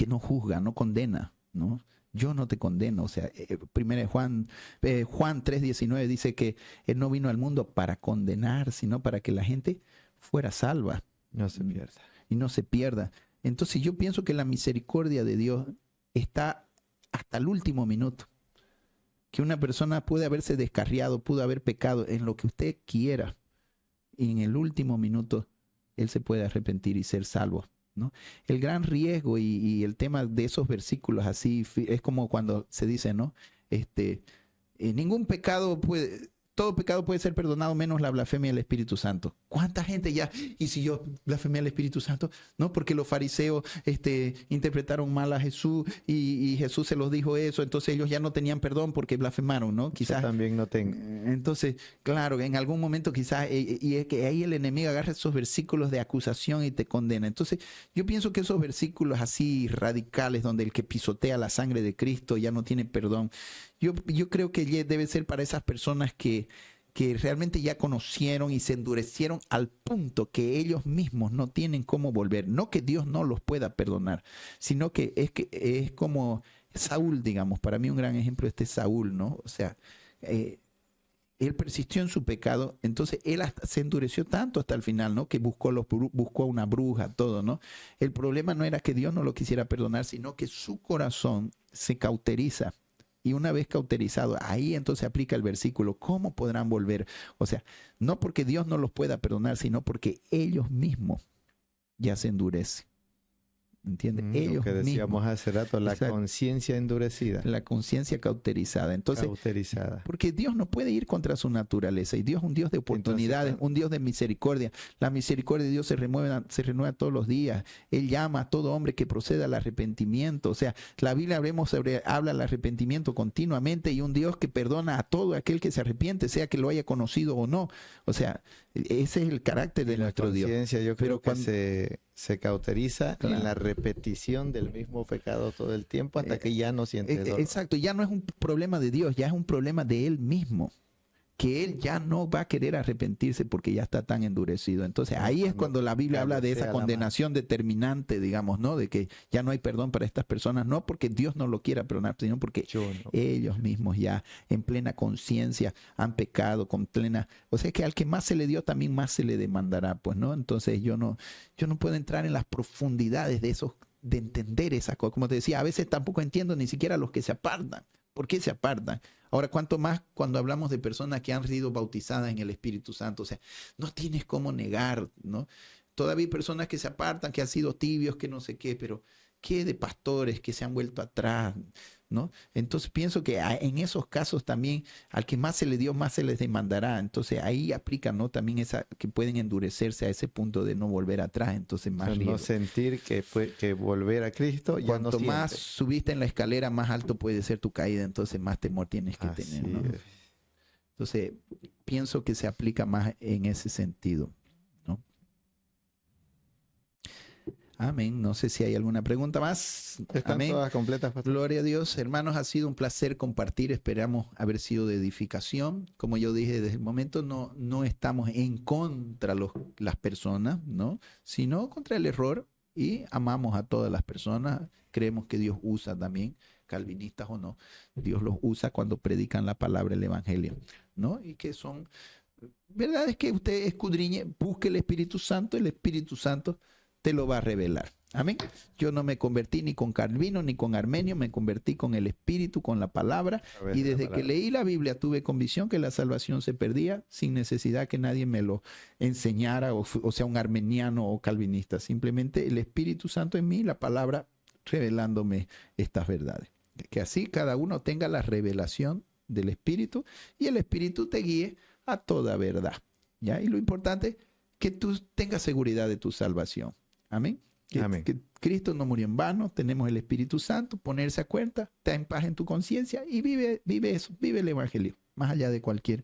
no juzga, no condena, ¿no? Yo no te condeno. O sea, primero Juan 3:19 dice que Él no vino al mundo para condenar, sino para que la gente fuera salva. No se pierda. Y no se pierda. Entonces yo pienso que la misericordia de Dios está hasta el último minuto. Que una persona puede haberse descarriado, pudo haber pecado en lo que usted quiera. Y en el último minuto Él se puede arrepentir y ser salvo, ¿no? El gran riesgo y el tema de esos versículos así es como cuando se dice, ¿no? Ningún pecado todo pecado puede ser perdonado menos la blasfemia del Espíritu Santo. ¿Cuánta gente ya? ¿Y si yo blasfemé al Espíritu Santo? No, porque los fariseos interpretaron mal a Jesús y Jesús se los dijo eso, entonces ellos ya no tenían perdón porque blasfemaron, ¿no? Quizás también no tengo. Entonces, claro, en algún momento quizás, y es que ahí el enemigo agarra esos versículos de acusación y te condena. Entonces, yo pienso que esos versículos así radicales, donde el que pisotea la sangre de Cristo ya no tiene perdón, yo creo que debe ser para esas personas que que realmente ya conocieron y se endurecieron al punto que ellos mismos no tienen cómo volver. No que Dios no los pueda perdonar, sino que es como Saúl, digamos. Para mí un gran ejemplo es Saúl, ¿no? O sea, él persistió en su pecado, entonces él se endureció tanto hasta el final, ¿no? Que buscó a una bruja, todo, ¿no? El problema no era que Dios no lo quisiera perdonar, sino que su corazón se cauteriza. Y una vez cauterizado, ahí entonces aplica el versículo, ¿cómo podrán volver? O sea, no porque Dios no los pueda perdonar, sino porque ellos mismos ya se endurecen. ¿Entiendes? Lo que decíamos hace rato, la conciencia endurecida. La conciencia cauterizada. Entonces, porque Dios no puede ir contra su naturaleza. Y Dios es un Dios de oportunidades, entonces, un Dios de misericordia. La misericordia de Dios se renueva todos los días. Él llama a todo hombre que proceda al arrepentimiento. O sea, la Biblia habla del arrepentimiento continuamente y un Dios que perdona a todo aquel que se arrepiente, sea que lo haya conocido o no. O sea, ese es el carácter de nuestro Dios. La conciencia yo creo que se cauteriza en la repetición del mismo pecado todo el tiempo hasta que ya no siente dolor. Exacto, ya no es un problema de Dios, ya es un problema de él mismo, que él ya no va a querer arrepentirse porque ya está tan endurecido. Entonces ahí es cuando la Biblia habla de esa condenación determinante, digamos, ¿no? De que ya no hay perdón para estas personas, no porque Dios no lo quiera perdonar, sino porque ellos mismos ya en plena conciencia han pecado con plena... O sea que al que más se le dio también más se le demandará, pues, ¿no? Entonces yo no puedo entrar en las profundidades de entender esas cosas. Como te decía, a veces tampoco entiendo ni siquiera los que se apartan. ¿Por qué se apartan? Ahora, cuanto más cuando hablamos de personas que han sido bautizadas en el Espíritu Santo, o sea, no tienes cómo negar, ¿no? Todavía hay personas que se apartan, que han sido tibios, que no sé qué, pero ¿qué de pastores que se han vuelto atrás, ¿no? Entonces pienso que en esos casos también al que más se le dio, más se les demandará. Entonces ahí aplica, ¿no? También esa que pueden endurecerse a ese punto de no volver atrás. Entonces más no sentir que volver a Cristo ya cuanto no más subiste en la escalera, más alto puede ser tu caída. Entonces más temor tienes que tener, ¿no? Entonces pienso que se aplica más en ese sentido, ¿no? Amén. No sé si hay alguna pregunta más. Están amén. Todas completas, pastor. Gloria a Dios. Hermanos, ha sido un placer compartir. Esperamos haber sido de edificación. Como yo dije desde el momento, no estamos en contra las personas, ¿no? Sino contra el error y amamos a todas las personas. Creemos que Dios usa también, calvinistas o no, Dios los usa cuando predican la palabra, el evangelio, ¿no? Y que son verdades que usted escudriñe, busque el Espíritu Santo te lo va a revelar. Amén. Yo no me convertí ni con Calvino ni con Armenio, me convertí con el Espíritu, con la palabra. Y desde que leí la Biblia tuve convicción que la salvación se perdía sin necesidad que nadie me lo enseñara, o sea, un armeniano o calvinista. Simplemente el Espíritu Santo en mí, la palabra revelándome estas verdades. Que así cada uno tenga la revelación del Espíritu y el Espíritu te guíe a toda verdad. ¿Ya? Y lo importante es que tú tengas seguridad de tu salvación. Amén. Que Cristo no murió en vano, tenemos el Espíritu Santo, ponerse a cuenta, está en paz en tu conciencia y vive eso, vive el Evangelio, más allá de cualquier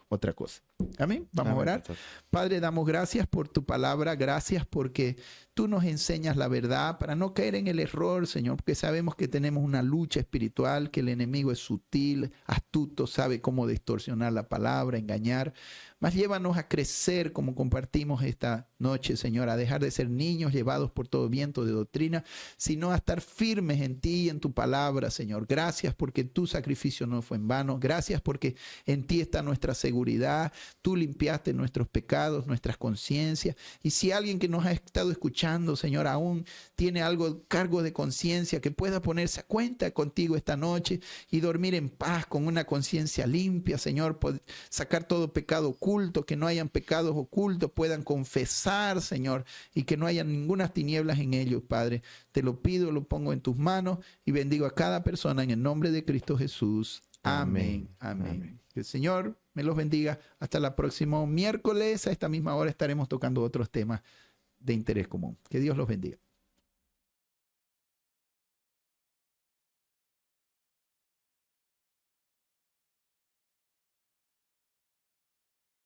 otra cosa. Amén. Vamos a orar. Padre, damos gracias por tu palabra, gracias porque tú nos enseñas la verdad para no caer en el error, Señor, porque sabemos que tenemos una lucha espiritual, que el enemigo es sutil, astuto, sabe cómo distorsionar la palabra, engañar. Mas llévanos a crecer como compartimos esta noche, Señor, a dejar de ser niños llevados por todo viento de doctrina, sino a estar firmes en ti y en tu palabra, Señor. Gracias porque tu sacrificio no fue en vano. Gracias porque en ti está nuestra seguridad. Tú limpiaste nuestros pecados, nuestras conciencias. Y si alguien que nos ha estado escuchando, Señor, aún tiene algo, cargo de conciencia, que pueda ponerse a cuenta contigo esta noche y dormir en paz con una conciencia limpia, Señor, sacar todo pecado oculto, que no hayan pecados ocultos, puedan confesar, Señor, y que no haya ninguna tinieblas en ellos, Padre. Te lo pido, lo pongo en tus manos y bendigo a cada persona en el nombre de Cristo Jesús. Amén. Amén. Que el Señor me los bendiga. Hasta el próximo miércoles. A esta misma hora estaremos tocando otros temas de interés común. Que Dios los bendiga.